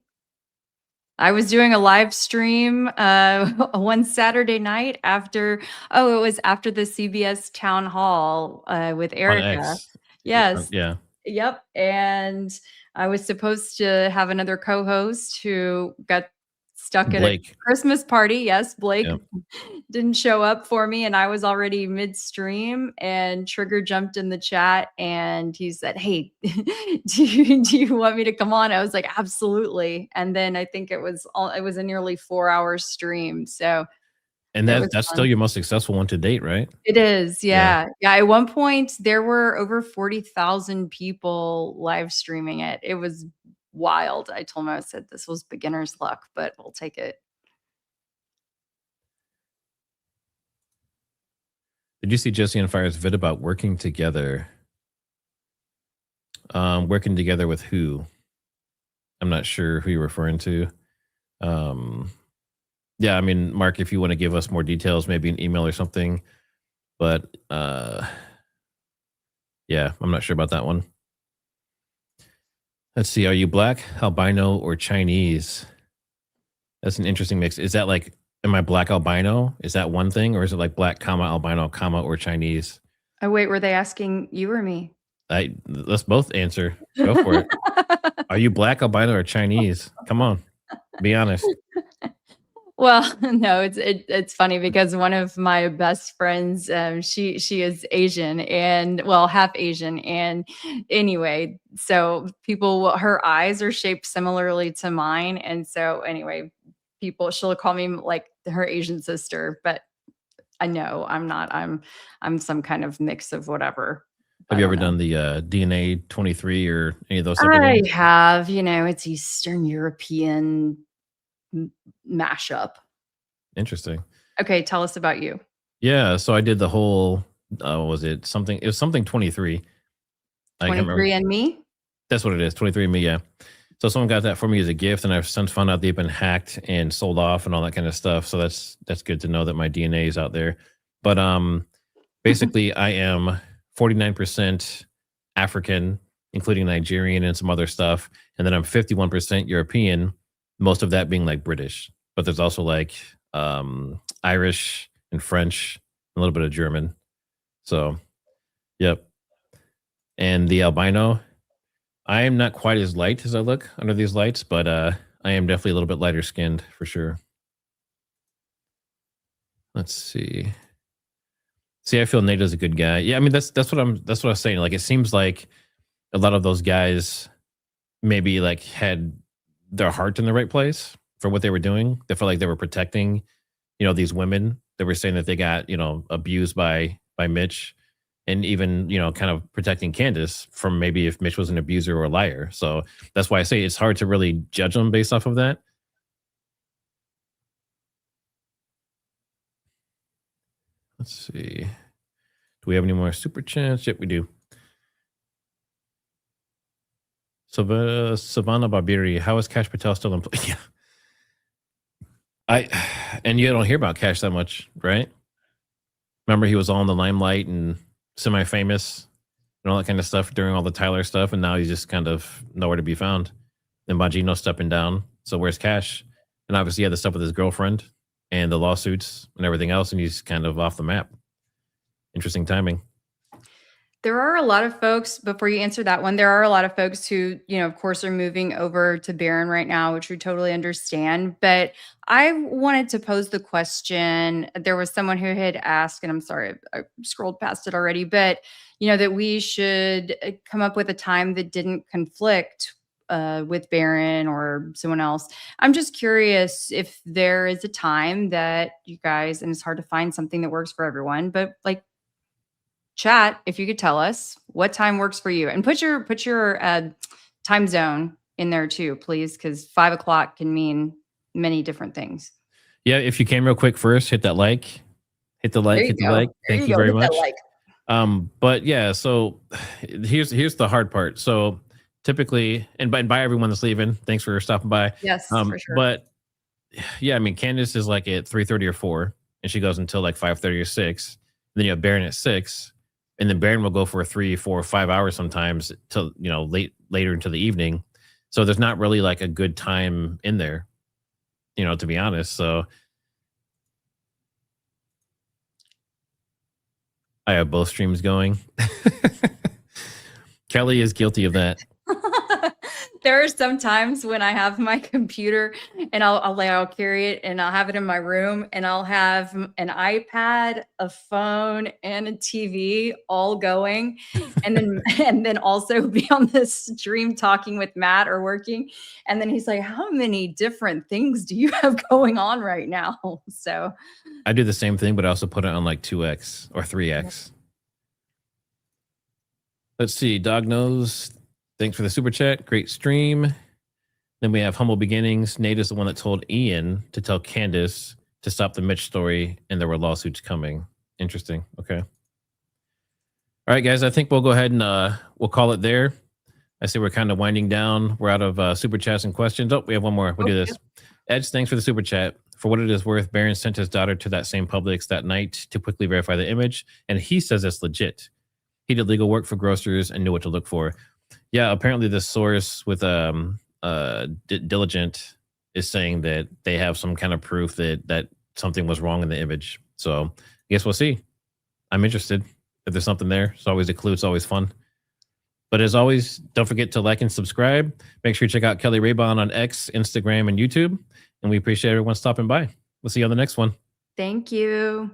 I was doing a live stream one Saturday night it was after the CBS town hall with Erica. Yes. Yeah. Yep. And I was supposed to have another co-host who got stuck at a Christmas party. Yes, Blake didn't show up for me, and I was already midstream, and Trigger jumped in the chat and he said, hey, do you want me to come on? I was like, absolutely. And then I think it was a nearly 4-hour stream. So And It was that's still fun. your most successful one to date, right? It is, Yeah. yeah. Yeah, at one point, there were over 40,000 people live streaming it. It was wild. I told him, I said, "This was beginner's luck, but we'll take it." Did you see Jesse and Fire's vid about working together? Working together with who? I'm not sure who you're referring to. Um, yeah, I mean, Mark, if you want to give us more details, maybe an email or something. But yeah, I'm not sure about that one. Let's see. Are you black, albino, or Chinese? That's an interesting mix. Is that like, am I black albino? Is that one thing, or is it like black, comma, albino, comma, or Chinese? Oh, wait, were they asking you or me? Let's both answer. Go for it. Are you black, albino, or Chinese? Come on, be honest. Well, no, it's funny because one of my best friends, she is Asian and well, half Asian, and anyway, so her eyes are shaped similarly to mine, and so anyway, she'll call me like her Asian sister, but I know I'm not. I'm some kind of mix of whatever. Have I you don't ever know. done the DNA 23 or any of those type of I things? have, it's Eastern European mashup. Interesting. Okay, tell us about you. Yeah, so I did the whole. Was it something? It was something 23. I can't remember. 23 and me? That's what it is. 23 me. Yeah. So someone got that for me as a gift, and I've since found out they've been hacked and sold off and all that kind of stuff. So that's good to know that my DNA is out there. But basically, I am 49% African, including Nigerian and some other stuff, and then I'm 51% European. Most of that being like British, but there's also like Irish and French, a little bit of German. So, yep. And the albino, I am not quite as light as I look under these lights, but I am definitely a little bit lighter skinned for sure. Let's see. See, I feel Nate's a good guy. Yeah, I mean that's what I was saying. Like it seems like a lot of those guys maybe like had their heart in the right place for what they were doing. They felt like they were protecting, these women that were saying that they got, abused by Mitch, and even, kind of protecting Candace from maybe if Mitch was an abuser or a liar. So that's why I say it's hard to really judge them based off of that. Let's see. Do we have any more super chats? Yep, we do. Savannah Barbiri, how is Cash Patel still employed? Yeah. And you don't hear about Cash that much, right? Remember he was all in the limelight and semi-famous and all that kind of stuff during all the Tyler stuff, and now he's just kind of nowhere to be found. And Bongino stepping down. So where's Cash? And obviously he had the stuff with his girlfriend and the lawsuits and everything else, and he's kind of off the map. Interesting timing. There are a lot of folks, before you answer that one, there are a lot of folks who, of course, are moving over to Barron right now, which we totally understand. But I wanted to pose the question. There was someone who had asked, and I'm sorry, I scrolled past it already, but, that we should come up with a time that didn't conflict with Barron or someone else. I'm just curious if there is a time that you guys, and it's hard to find something that works for everyone, but like, chat, if you could tell us what time works for you, and put your time zone in there too, please, because 5 o'clock can mean many different things. Yeah, if you can real quick first, hit that like. Hit the like, hit the like. Thank you very much. But yeah, so here's the hard part. So typically, and by everyone that's leaving, thanks for stopping by. Yes, for sure. But yeah, I mean Candace is like at 3:30 or 4, and she goes until like 5:30 or 6. Then you have Baron at 6, and then Baron will go for 3, 4, 5 hours sometimes till later into the evening. So there's not really like a good time in there, to be honest. So I have both streams going. Kelly is guilty of that. There are some times when I have my computer and I'll carry it and I'll have it in my room and I'll have an iPad, a phone, and a TV all going, and then also be on the stream talking with Matt or working. And then he's like, "How many different things do you have going on right now?" So I do the same thing, but I also put it on like 2x or 3x. Let's see. Dog Nose, thanks for the super chat. Great stream. Then we have Humble Beginnings. Nate is the one that told Ian to tell Candace to stop the Mitch story, and there were lawsuits coming. Interesting. Okay. All right, guys. I think we'll go ahead and we'll call it there. I say we're kind of winding down. We're out of super chats and questions. Oh, we have one more. We'll do this. Edge, thanks for the super chat. For what it is worth, Barron sent his daughter to that same Publix that night to quickly verify the image, and he says it's legit. He did legal work for grocers and knew what to look for. Yeah, apparently the source with Diligent is saying that they have some kind of proof that something was wrong in the image. So I guess we'll see. I'm interested. If there's something there, it's always a clue. It's always fun. But as always, don't forget to like and subscribe. Make sure you check out Kelly Raybon on X, Instagram, and YouTube. And we appreciate everyone stopping by. We'll see you on the next one. thank you.